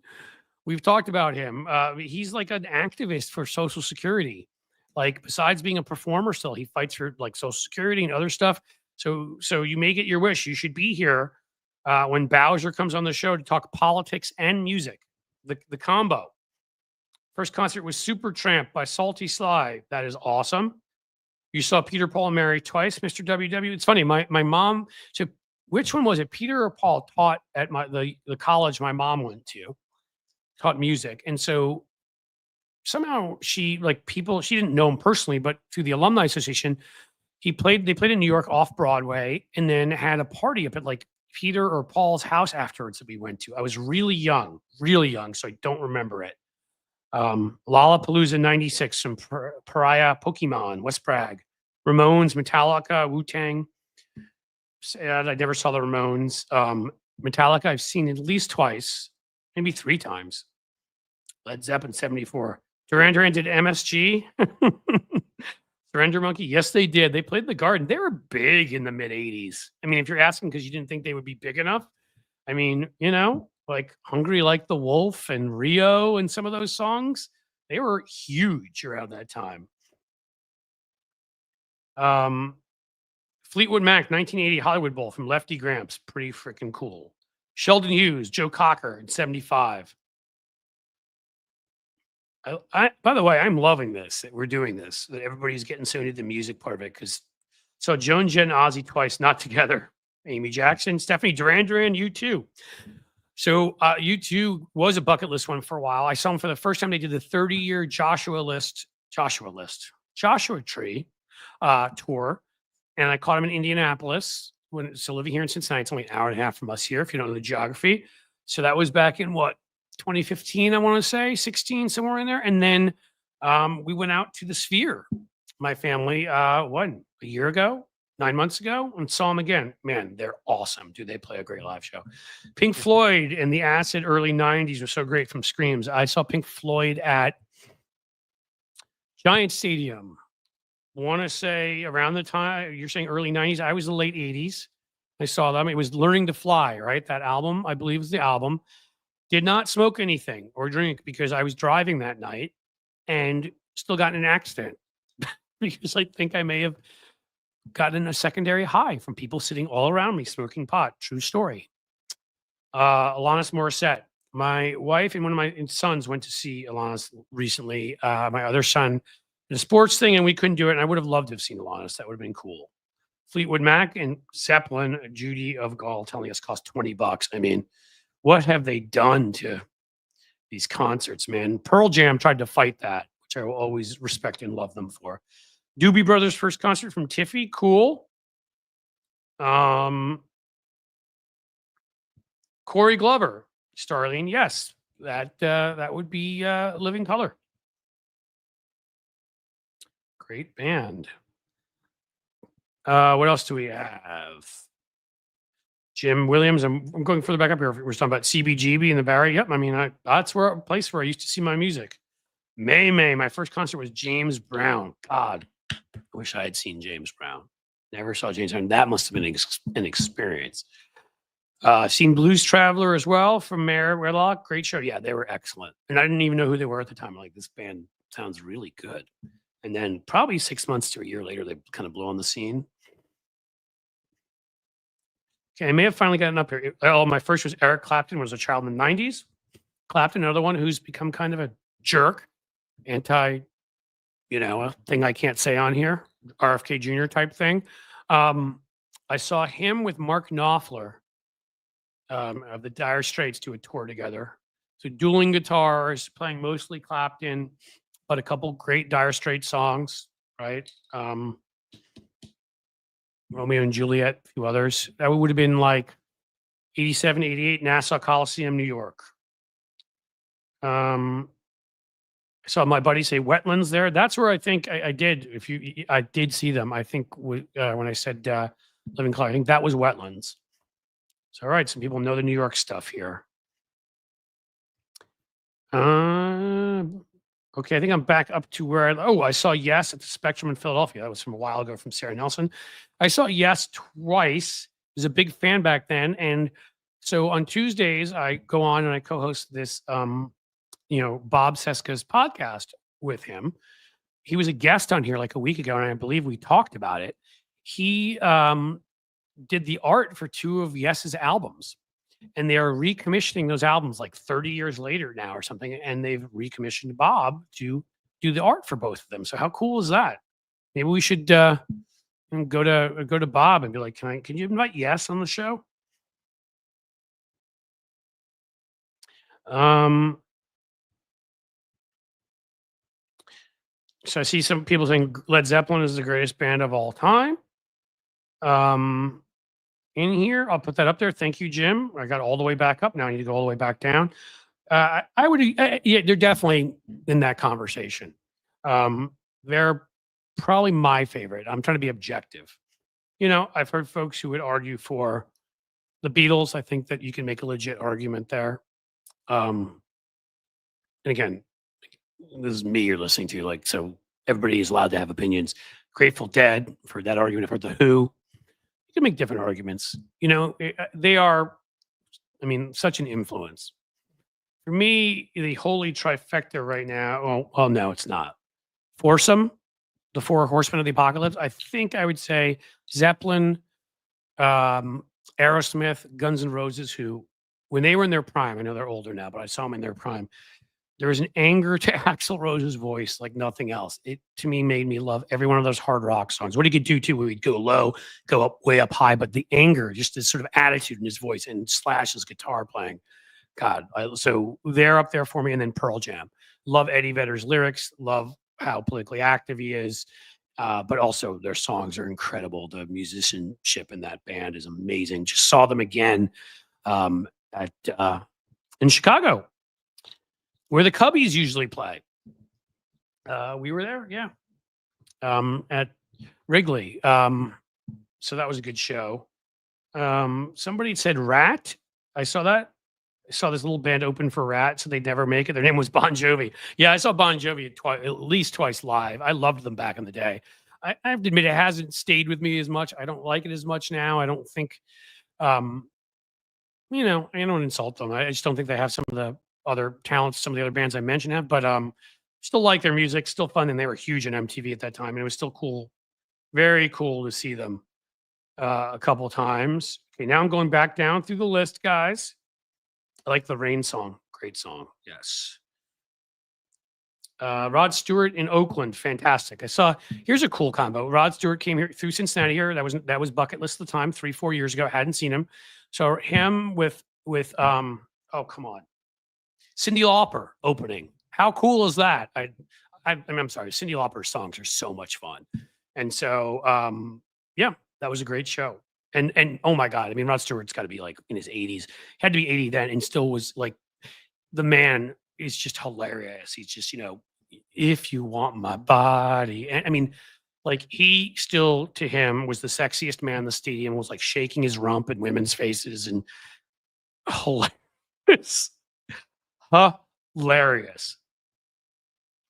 We've talked about him. He's like an activist for Social Security. Like, besides being a performer, still he fights for like Social Security and other stuff. So you may get your wish. You should be here when Bowser comes on the show to talk politics and music. The combo. First concert was Supertramp by Salty Sly. That is awesome. You saw Peter, Paul, and Mary twice, Mr. WW. It's funny. My mom. So which one was it? Peter or Paul taught at the college my mom went to. Taught music, and so somehow she didn't know him personally, but through the alumni association, they played in New York off Broadway, and then had a party up at like Peter or Paul's house afterwards that we went to. I was really young, so I don't remember it. Lollapalooza 96, some Pariah, Pokemon, West Bragg, Ramones, Metallica, Wu-Tang. Sad, I never saw the Ramones. Metallica I've seen at least twice, maybe 3 times. Led Zeppelin 74. Duran Duran did MSG. Surrender Monkey. Yes, they did. They played in the Garden. They were big in the mid 80s. I mean, if you're asking because you didn't think they would be big enough, I mean, like Hungry Like the Wolf and Rio and some of those songs, they were huge around that time. Fleetwood Mac, 1980 Hollywood Bowl from Lefty Gramps. Pretty freaking cool. Sheldon Hughes, Joe Cocker in 75. By the way, I'm loving this, that we're doing this, that everybody's getting so into the music part of it. Because so Joan Jett and Ozzy twice, not together. Amy Jackson, Stephanie Duran Duran, U2. So U2 was a bucket list one for a while. I saw them for the first time. They did the 30-year Joshua Tree tour, and I caught him in Indianapolis so living here in Cincinnati. It's only an hour and a half from us here, if you don't know the geography. So that was back in 2015, I want to say 16, somewhere in there. And then we went out to the Sphere, my family, a year ago, 9 months ago, and saw them again. Man, they're awesome. Dude, they play a great live show. Pink Floyd and the Acid early 90s were so great from Screams. I saw Pink Floyd at Giant Stadium. Want to say around the time, you're saying early 90s. I was the late 80s. I saw them. It was Learning to Fly, right? That album, I believe, was the album. Did not smoke anything or drink because I was driving that night and still got in an accident because I think I may have gotten a secondary high from people sitting all around me smoking pot. True story. Alanis Morissette. My wife and one of my sons went to see Alanis recently. My other son did a sports thing and we couldn't do it. And I would have loved to have seen Alanis. That would have been cool. Fleetwood Mac and Zeppelin, Judy of Gaulle telling us cost $20. I mean, what have they done to these concerts, man? Pearl Jam tried to fight that, which I will always respect and love them for. Doobie Brothers' first concert from Tiffy, cool. Corey Glover, Starlene, yes, that would be Living Color. Great band. What else do we have? Jim Williams. I'm going further back up here. We're talking about CBGB in the Barry. Yep. I mean, that's a place where I used to see my music. May. My first concert was James Brown. God, I wish I had seen James Brown. Never saw James Brown. That must have been an experience. Seen Blues Traveler as well from Mayor Wedlock. Great show. Yeah, they were excellent. And I didn't even know who they were at the time. Like, this band sounds really good. And then probably 6 months to a year later, they kind of blew on the scene. Okay, I may have finally gotten up here. Oh, my first was Eric Clapton, was a child in the 90s. Clapton, another one who's become kind of a jerk, a thing I can't say on here, RFK Jr. type thing. I saw him with Mark Knopfler of the Dire Straits do a tour together. So dueling guitars, playing mostly Clapton, but a couple great Dire Straits songs, right? Romeo and Juliet, a few others. That would have been like 87, 88, Nassau Coliseum, New York. Um, I saw my buddy say wetlands there. That's where I think I did. If you, I did see them. I think when I said Living Color, I think that was wetlands. So, all right, some people know the New York stuff here. Okay, I think I'm back up to where I saw Yes at the Spectrum in Philadelphia. That was from a while ago from Sarah Nelson. I saw Yes twice. I was a big fan back then. And so on Tuesdays, I go on and I co-host this Bob Seska's podcast with him. He was a guest on here like a week ago, and I believe we talked about it. He did the art for two of Yes's albums, and they are recommissioning those albums like 30 years later now or something, and they've recommissioned Bob to do the art for both of them. So how cool is that? Maybe we should go to Bob and be like, can you invite Yes on the show? So I see some people saying Led Zeppelin is the greatest band of all time. In here, I'll put that up there. Thank you, Jim. I got all the way back up. Now I need to go all the way back down. I would, yeah, they're definitely in that conversation. They're probably my favorite. I'm trying to be objective. I've heard folks who would argue for the Beatles. I think that you can make a legit argument there. And again, this is me you're listening to, like, so everybody is allowed to have opinions. Grateful Dead, for that argument, for the Who. You can make different arguments. They are, such an influence. For me, the holy trifecta right now, well, no, it's not. Foursome, the Four Horsemen of the Apocalypse. I think I would say Zeppelin, Aerosmith, Guns N' Roses, who, when they were in their prime, I know they're older now, but I saw them in their prime. There was an anger to Axl Rose's voice like nothing else. It, to me, made me love every one of those hard rock songs. What he could do too, where he'd go low, go up, way up high, but the anger, just this sort of attitude in his voice, and Slash's guitar playing. God, so they're up there for me. And then Pearl Jam. Love Eddie Vedder's lyrics. Love how politically active he is. But also their songs are incredible. The musicianship in that band is amazing. Just saw them again in Chicago, where the Cubbies usually play. We were there, yeah, at Wrigley. So that was a good show. Somebody said Rat. I saw that. I saw this little band open for Rat, so they'd never make it. Their name was Bon Jovi. Yeah, I saw Bon Jovi at least twice live. I loved them back in the day. I have to admit, it hasn't stayed with me as much. I don't like it as much now. I don't think, I don't insult them. I just don't think they have some of the other talents some of the other bands I mentioned have, but still like their music, still fun, and they were huge on MTV at that time, and it was still cool, very cool to see them a couple of times. Okay, now I'm going back down through the list, guys. I like the Rain song, great song, yes. Rod Stewart in Oakland, fantastic. Here's a cool combo. Rod Stewart came here through Cincinnati here. That was bucket list at the time, 3-4 years ago. Hadn't seen him, so him with oh, come on, Cyndi Lauper opening. How cool is that? I'm sorry, Cyndi Lauper's songs are so much fun. And so, yeah, that was a great show. And oh my God, Rod Stewart's got to be like in his 80s, had to be 80 then, and still was like, the man is just hilarious. He's just, if you want my body. And like, he still, to him, was the sexiest man in the stadium, was like shaking his rump in women's faces, and hilarious. Hilarious.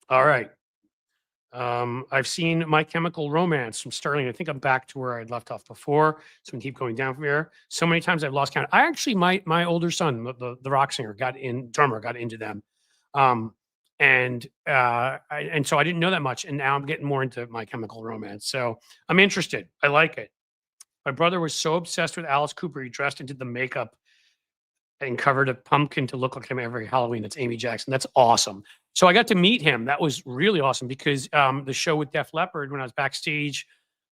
All right. I've seen My Chemical Romance from Sterling. I think I'm back to where I'd left off before. So we can keep going down from here. So many times I've lost count. I actually, my older son, the rock singer, drummer, got into them. And so I didn't know that much. And now I'm getting more into My Chemical Romance. So I'm interested. I like it. My brother was so obsessed with Alice Cooper, he dressed into the makeup and covered a pumpkin to look like him every Halloween. That's Amy Jackson. That's awesome. So I got to meet him. That was really awesome because the show with Def Leppard, when I was backstage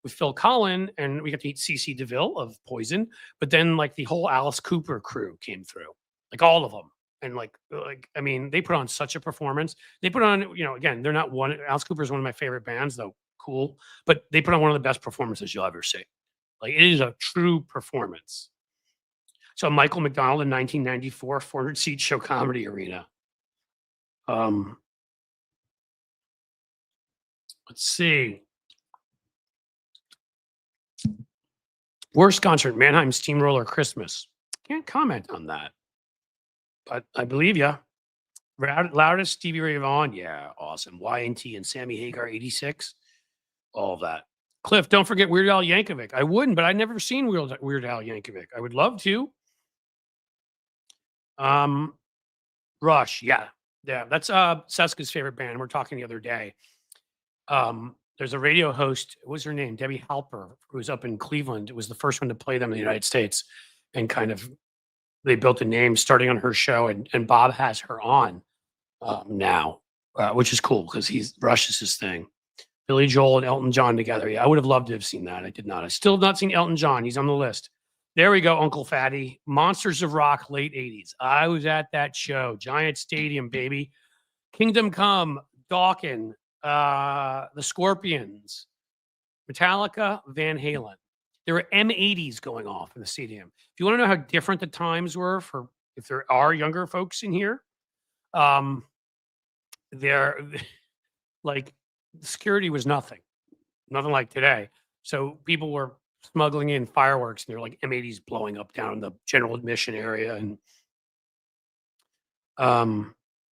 with Phil Collin, and we got to meet CeCe DeVille of Poison, but then like the whole Alice Cooper crew came through, like all of them. And they put on such a performance. They put on, again, they're not one. Alice Cooper is one of my favorite bands, though. Cool, but they put on one of the best performances you'll ever see. Like, it is a true performance. So Michael McDonald in 1994, 400-seat show comedy arena. Um, let's see. Worst concert, Mannheim Steamroller Christmas. Can't comment on that, but I believe you. Loudest Stevie Ray Vaughan, yeah, awesome. Y&T and Sammy Hagar, 86, all of that. Cliff, don't forget Weird Al Yankovic. I wouldn't, but I've never seen Weird Al Yankovic. I would love to. Um, Rush, yeah. Yeah, that's Seska's favorite band. We're talking the other day. There's a radio host, what's her name? Debbie Halper, who's up in Cleveland. It was the first one to play them in the United States, and kind of they built a name starting on her show, and Bob has her on now, which is cool because he's Rush is his thing. Billy Joel and Elton John together. Yeah, I would have loved to have seen that. I did not. I still have not seen Elton John. He's on the list. There we go, Uncle Fatty. Monsters of Rock, late 80s. I was at that show. Giant Stadium, baby. Kingdom Come, Dawkins, the Scorpions, Metallica, Van Halen. There were M80s going off in the stadium. If you want to know how different the times were for if there are younger folks in here, they're like security was nothing like today. So people were smuggling in fireworks and they're like M80s blowing up down in the general admission area. And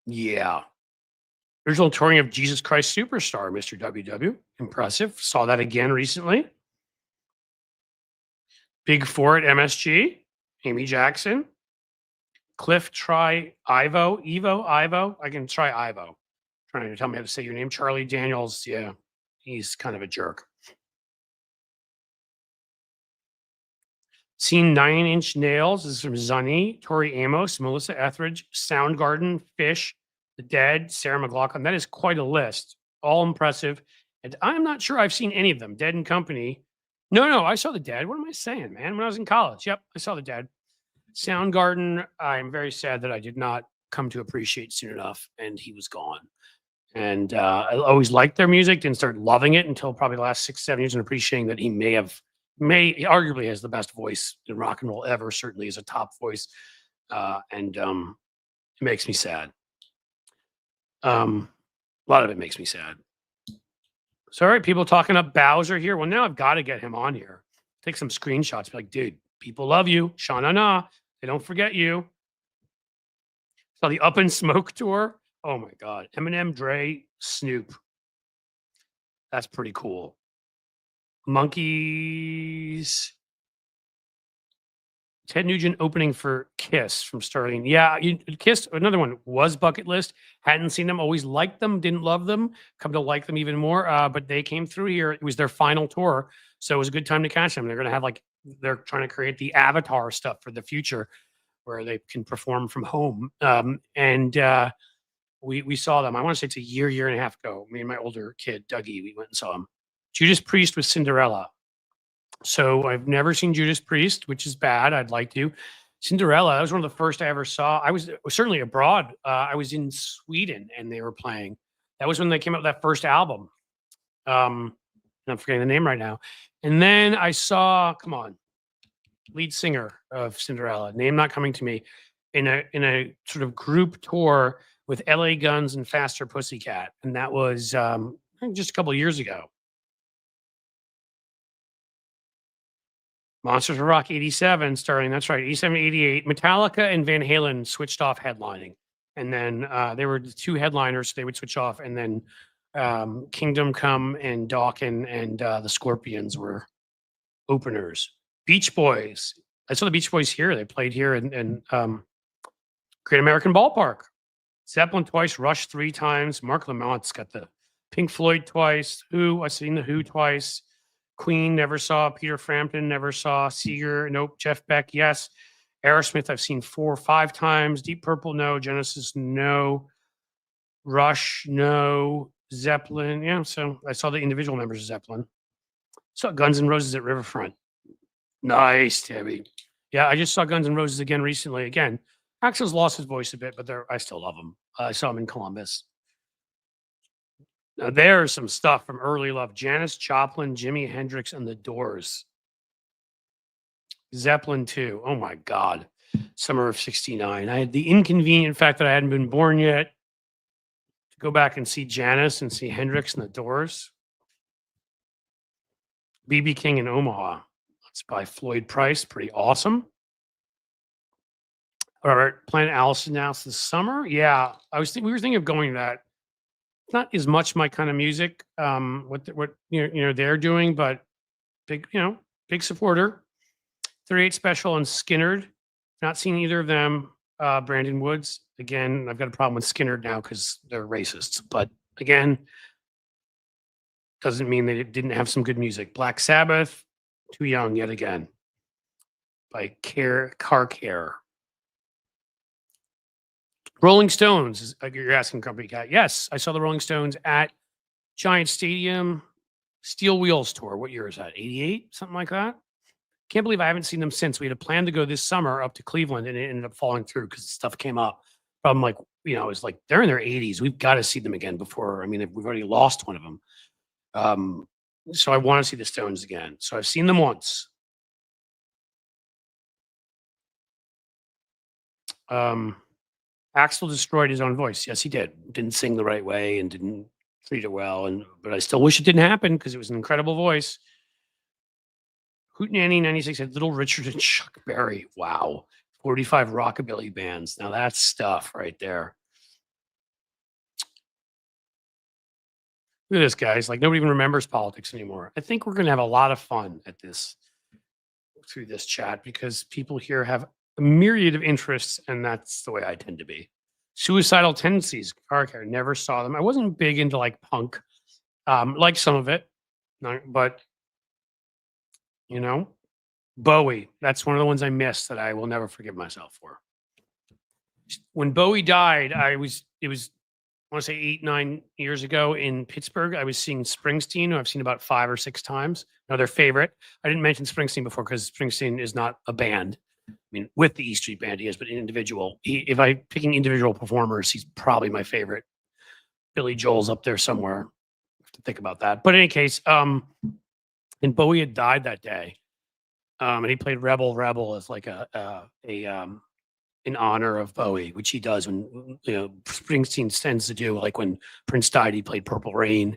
yeah. Original touring of Jesus Christ Superstar, Mr. WW. Impressive. Saw that again recently. Big Four at MSG. Amy Jackson. Cliff, try Ivo. Ivo. I can try Ivo. Trying to tell me how to say your name. Charlie Daniels. Yeah, he's kind of a jerk. Seen 9 Inch Nails. This is from Zunny, Tori Amos, Melissa Etheridge, Soundgarden, Fish, The Dead, Sarah McLachlan. That is quite a list. All impressive. And I'm not sure I've seen any of them. Dead and Company. No, I saw The Dead. What am I saying, man? When I was in college. Yep, I saw The Dead. Soundgarden, I'm very sad that I did not come to appreciate soon enough, and he was gone. And I always liked their music, didn't start loving it until probably the last 6, 7 years, and appreciating that he he arguably has the best voice in rock and roll ever, certainly is a top voice. And it makes me sad. A lot of it makes me sad. So, all right, people talking up Bowser here. Well, now I've got to get him on here. Take some screenshots. Be like, dude, people love you. Sha-na-na. They don't forget you. So the Up in Smoke tour. Oh my God. Eminem, Dre, Snoop. That's pretty cool. Monkeys. Ted Nugent opening for Kiss from Starling. Yeah, Kiss, another one, was bucket list. Hadn't seen them, always liked them, didn't love them, come to like them even more. But they came through here. It was their final tour. So it was a good time to catch them. They're going to have they're trying to create the Avatar stuff for the future where they can perform from home. We saw them. I want to say it's a year and a half ago. Me and my older kid, Dougie, we went and saw them. Judas Priest with Cinderella. So I've never seen Judas Priest, which is bad. I'd like to. Cinderella, that was one of the first I ever saw. I was certainly abroad. I was in Sweden and they were playing. That was when they came out with that first album. I'm forgetting the name right now. And then I saw, lead singer of Cinderella, name not coming to me, in a sort of group tour with LA Guns and Faster Pussycat. And that was just a couple of years ago. Monsters of Rock 87 starting, that's right, 87, 88. Metallica and Van Halen switched off headlining. And then they were the two headliners, so they would switch off. And then Kingdom Come and Dawkins and the Scorpions were openers. Beach Boys. I saw the Beach Boys here. They played here in Great American Ballpark. Zeppelin twice, Rush 3 times. Mark Lamont's got the Pink Floyd twice. Who, I've seen the Who twice. Queen, never saw. Peter Frampton, never saw. Seeger, nope. Jeff Beck, yes. Aerosmith, I've seen 4 or 5 times. Deep Purple, no. Genesis, no. Rush, no. Zeppelin, yeah. So I saw the individual members of Zeppelin. Saw Guns N' Roses at Riverfront. Nice, Tabby. Yeah, I just saw Guns N' Roses again recently. Again, Axel's lost his voice a bit, but I still love him. I saw him in Columbus. Now, there's some stuff from early love. Janis Joplin, Jimi Hendrix, and The Doors. Zeppelin 2. Oh my God. Summer of 69. I had the inconvenient fact that I hadn't been born yet to go back and see Janis and see Hendrix and the Doors. BB King in Omaha. That's by Floyd Price. Pretty awesome. All right. Planet Alice announced this summer. Yeah. We were thinking of going to that. It's not as much my kind of music, what they're doing, but big, big supporter. 38 Special and Skinnerd. Not seen either of them. Brandon Woods. Again, I've got a problem with Skinnerd now because they're racists. But again, doesn't mean they didn't have some good music. Black Sabbath, Too Young yet again. By Car Care. Rolling Stones. You're asking Company Cat. Yes, I saw the Rolling Stones at Giant Stadium Steel Wheels tour. What year is that? 88? Something like that? Can't believe I haven't seen them since. We had a plan to go this summer up to Cleveland, and it ended up falling through because stuff came up. But I'm like, it's like they're in their 80s. We've got to see them again before. I mean, we've already lost one of them. So I want to see the Stones again. So I've seen them once. Axl destroyed his own voice. Yes, he did. Didn't sing the right way and didn't treat it well. But I still wish it didn't happen because it was an incredible voice. Hootenanny 96 had Little Richard and Chuck Berry. Wow. 45 rockabilly bands. Now that's stuff right there. Look at this, guys. Like nobody even remembers politics anymore. I think we're going to have a lot of fun at this through this chat because people here have a myriad of interests, and that's the way I tend to be. Suicidal Tendencies. Car Care. Never saw them. I wasn't big into like punk, like some of it, but Bowie. That's one of the ones I missed that I will never forgive myself for. When Bowie died, it was, I want to say 8-9 years ago in Pittsburgh. I was seeing Springsteen, who I've seen about 5 or 6 times. Another favorite. I didn't mention Springsteen before because Springsteen is not a band. I mean, with the E Street Band, he is, but individual. If I'm picking individual performers, he's probably my favorite. Billy Joel's up there somewhere. I have to think about that. But in any case, and Bowie had died that day. And he played Rebel as like in honor of Bowie, which he does when Springsteen tends to do. Like when Prince died, he played Purple Rain.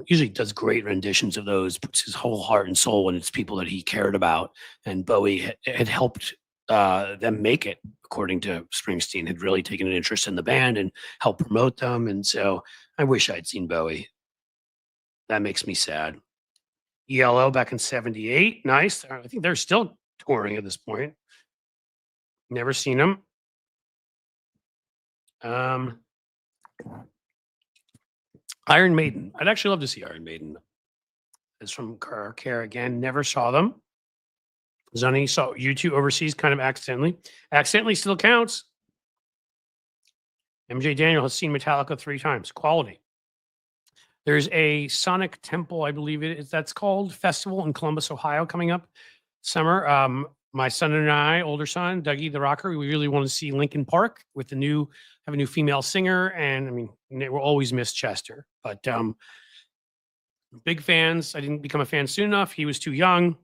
Usually does great renditions of those, puts his whole heart and soul in its people that he cared about. And Bowie had helped them make it, according to Springsteen, had really taken an interest in the band and helped promote them. And so I wish I'd seen Bowie. That makes me sad. ELO back in 78. Nice. I think they're still touring at this point. Never seen them. Iron Maiden. I'd actually love to see Iron Maiden. It's from Car Care again. Never saw them. Zunny saw U2 overseas kind of accidentally. Accidentally still counts. MJ Daniel has seen Metallica 3 times. Quality. There's a Sonic Temple, I believe that's called, festival in Columbus, Ohio, coming up summer. My son and I, older son, Dougie the Rocker, we really want to see Linkin Park with have a new female singer. And I mean, we'll always miss Chester, but big fans. I didn't become a fan soon enough. He was too young.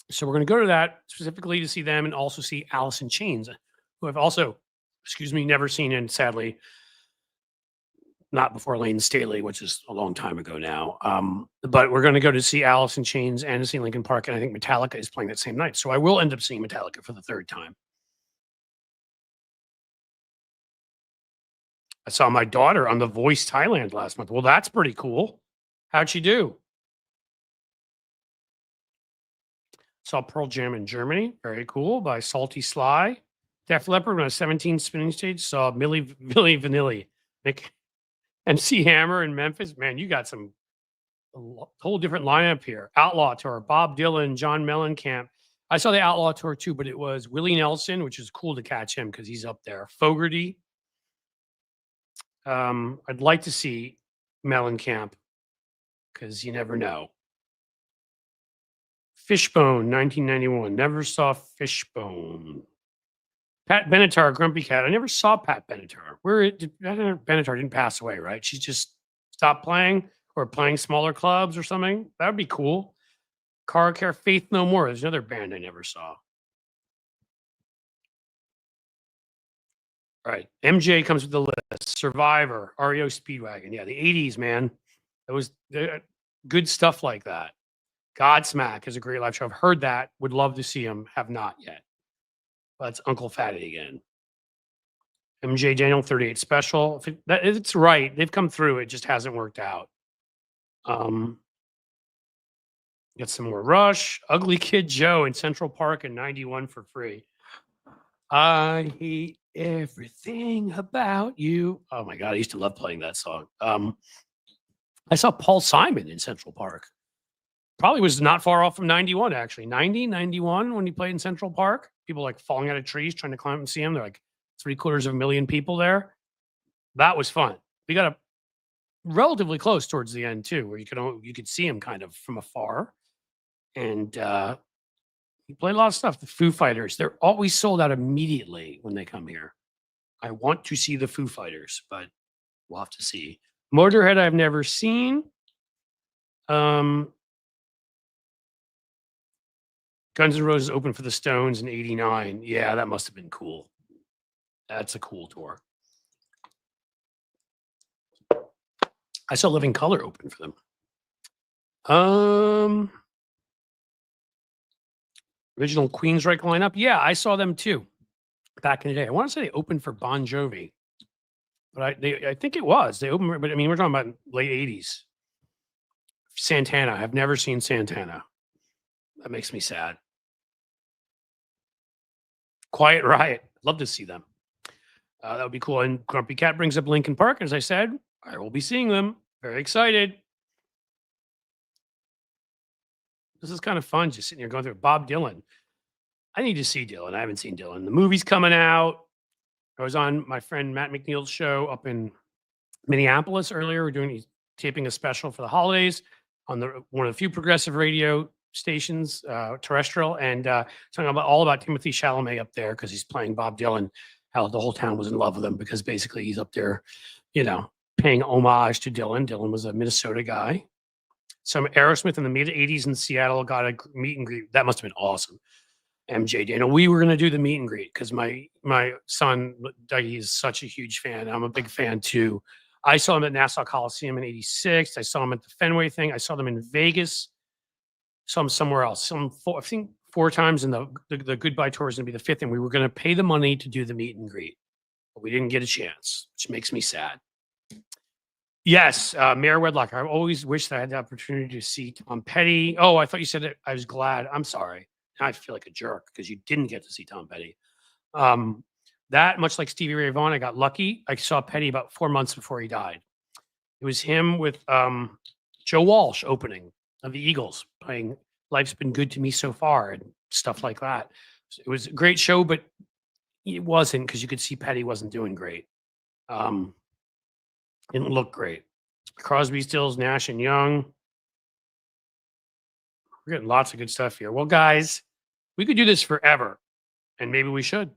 So we're going to go to that specifically to see them and also see Alice in Chains, who I've also, never seen, and sadly, not before Lane Staley, which is a long time ago now. But we're going to go to see Alice in Chains and to see Linkin Park, and I think Metallica is playing that same night. So I will end up seeing Metallica for the 3rd time. I saw my daughter on The Voice Thailand last month. Well, that's pretty cool. How'd she do? Saw Pearl Jam in Germany. Very cool. By Salty Sly. Def Leppard on a 17 spinning stage. Saw Milli Vanilli. MC Hammer in Memphis. Man, you got a whole different lineup here. Outlaw Tour, Bob Dylan, John Mellencamp. I saw the Outlaw Tour too, but it was Willie Nelson, which is cool to catch him because he's up there. Fogerty. I'd like to see Mellencamp because you never know. Fishbone, 1991. Never saw Fishbone. Pat Benatar, Grumpy Cat. I never saw Pat Benatar. Benatar didn't pass away, right? She just stopped playing or playing smaller clubs or something. That would be cool. Car Care, Faith No More. There's another band I never saw. All right. MJ comes with the list. Survivor, REO Speedwagon. Yeah, the 80s, man. It was good stuff like that. Godsmack is a great live show. I've heard that. Would love to see him. Have not yet. That's Uncle Fatty again. MJ Daniel 38 Special. If it's right. They've come through. It just hasn't worked out. Get some more Rush. Ugly Kid Joe in Central Park in 91 for free. I hate everything about you. Oh my God. I used to love playing that song. I saw Paul Simon in Central Park. Probably was not far off from 91, actually. 90, 91 when he played in Central Park. People like falling out of trees trying to climb and see him. They're like 750,000 people there. That was fun. We got a relatively close towards the end too, where you could see him kind of from afar. And he played a lot of stuff. The Foo Fighters, they're always sold out immediately when they come here. I want to see the Foo Fighters, but we'll have to see. Motorhead, I've never seen. Guns N' Roses opened for the Stones in 89. Yeah, that must have been cool. That's a cool tour. I saw Living Colour open for them. Original Queensryche lineup. Yeah, I saw them too back in the day. I want to say they opened for Bon Jovi, but I think it was. They opened, but I mean, we're talking about late 80s. Santana. I've never seen Santana. That makes me sad. Quiet Riot. Love to see them. That would be cool. And Grumpy Cat brings up Linkin Park. As I said, I will be seeing them. Very excited. This is kind of fun just sitting here going through Bob Dylan. I need to see Dylan. I haven't seen Dylan. The movie's coming out. I was on my friend Matt McNeil's show up in Minneapolis earlier. We're taping a special for the holidays on one of the few progressive radio stations, terrestrial, and talking all about Timothy Chalamet up there because he's playing Bob Dylan. How the whole town was in love with him because basically he's up there, paying homage to Dylan. Dylan was a Minnesota guy. Some Aerosmith in the mid 80s in Seattle got a meet and greet. That must have been awesome. MJ Dana. We were going to do the meet and greet because my son, Dougie, is such a huge fan. I'm a big fan too. I saw him at Nassau Coliseum in 86. I saw him at the Fenway thing. I saw them in Vegas. Saw him somewhere else. I think 4 times, and the Goodbye tour is going to be the 5th, and we were going to pay the money to do the meet and greet, but we didn't get a chance, which makes me sad. Yes, Mayor Wedlock. I always wished I had the opportunity to see Tom Petty. Oh, I thought you said it. I was glad. I'm sorry. Now I feel like a jerk because you didn't get to see Tom Petty. That, much like Stevie Ray Vaughan, I got lucky. I saw Petty about 4 months before he died. It was him with Joe Walsh opening of the Eagles, playing Life's Been Good to Me So Far and stuff like that. So it was a great show, but it wasn't because you could see Petty wasn't doing great. Didn't look great. Crosby, Stills, Nash, and Young. We're getting lots of good stuff here. Well, guys, we could do this forever, and maybe we should.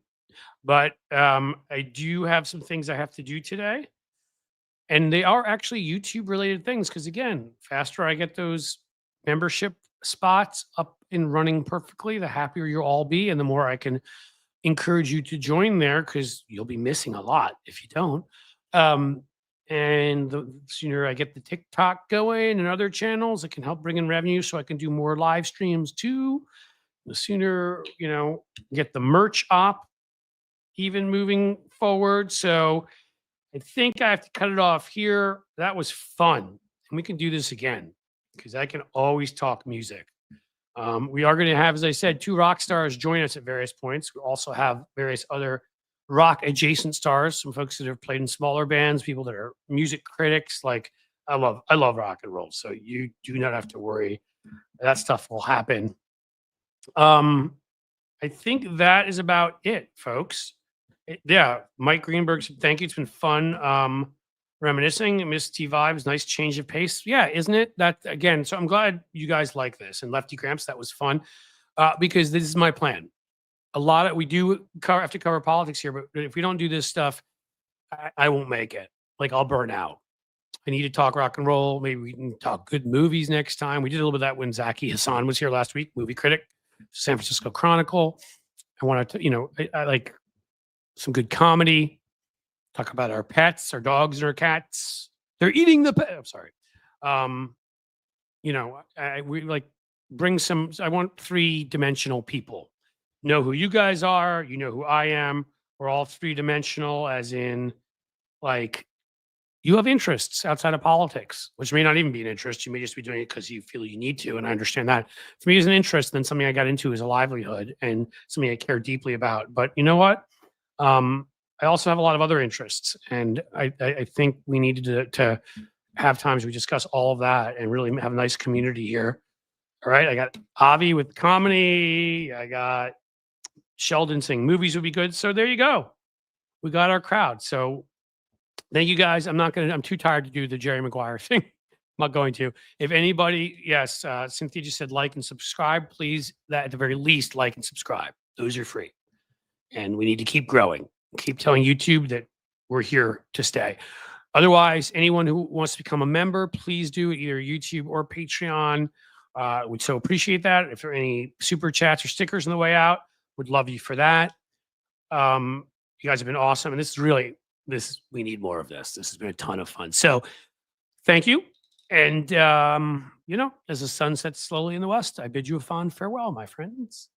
But I do have some things I have to do today. And they are actually YouTube-related things because, again, faster I get those membership spots up and running perfectly, the happier you'll all be, and the more I can encourage you to join there because you'll be missing a lot if you don't. And the sooner I get the TikTok going and other channels, it can help bring in revenue so I can do more live streams too. The sooner, get the merch up, even moving forward. So I think I have to cut it off here. That was fun. And we can do this again because I can always talk music. We are going to have, as I said, 2 rock stars join us at various points. We also have various other rock adjacent stars, some folks that have played in smaller bands, people that are music critics. Like I love rock and roll. So you do not have to worry. That stuff will happen. I think that is about it, folks. Mike Greenberg, thank you. It's been fun reminiscing. Miss T Vibes, nice change of pace. Yeah, isn't it? That again, so I'm glad you guys like this. And Lefty Gramps, that was fun because this is my plan. We do have to cover politics here, but if we don't do this stuff, I won't make it. Like I'll burn out. I need to talk rock and roll. Maybe we can talk good movies next time. We did a little bit of that when Zaki Hassan was here last week, movie critic, San Francisco Chronicle. I wanted to, I like some good comedy. Talk about our pets, our dogs and our cats. They're eating the pet. I'm sorry. Um, we like bring some. I want three-dimensional people. Know who you guys are. You know who I am. We're all three-dimensional, as in, like, you have interests outside of politics, which may not even be an interest. You may just be doing it because you feel you need to, and I understand that. For me, as an interest, then something I got into as a livelihood and something I care deeply about. But you know what? Um, I also have a lot of other interests, and I think we needed to have times we discuss all of that and really have a nice community here. All right, I got Avi with comedy. I got Sheldon saying movies would be good. So there you go. We got our crowd. So thank you guys. I'm too tired to do the Jerry Maguire thing. I'm not going to. If anybody, yes, Cynthia just said like and subscribe. Please, that at the very least, like and subscribe. Those are free. And we need to keep growing. Keep telling YouTube that we're here to stay. Otherwise, anyone who wants to become a member, please do either YouTube or Patreon. Would so appreciate that. If there are any super chats or stickers on the way out, would love you for that. You guys have been awesome. And we need more of this. This has been a ton of fun. So thank you. And, as the sun sets slowly in the west, I bid you a fond farewell, my friends.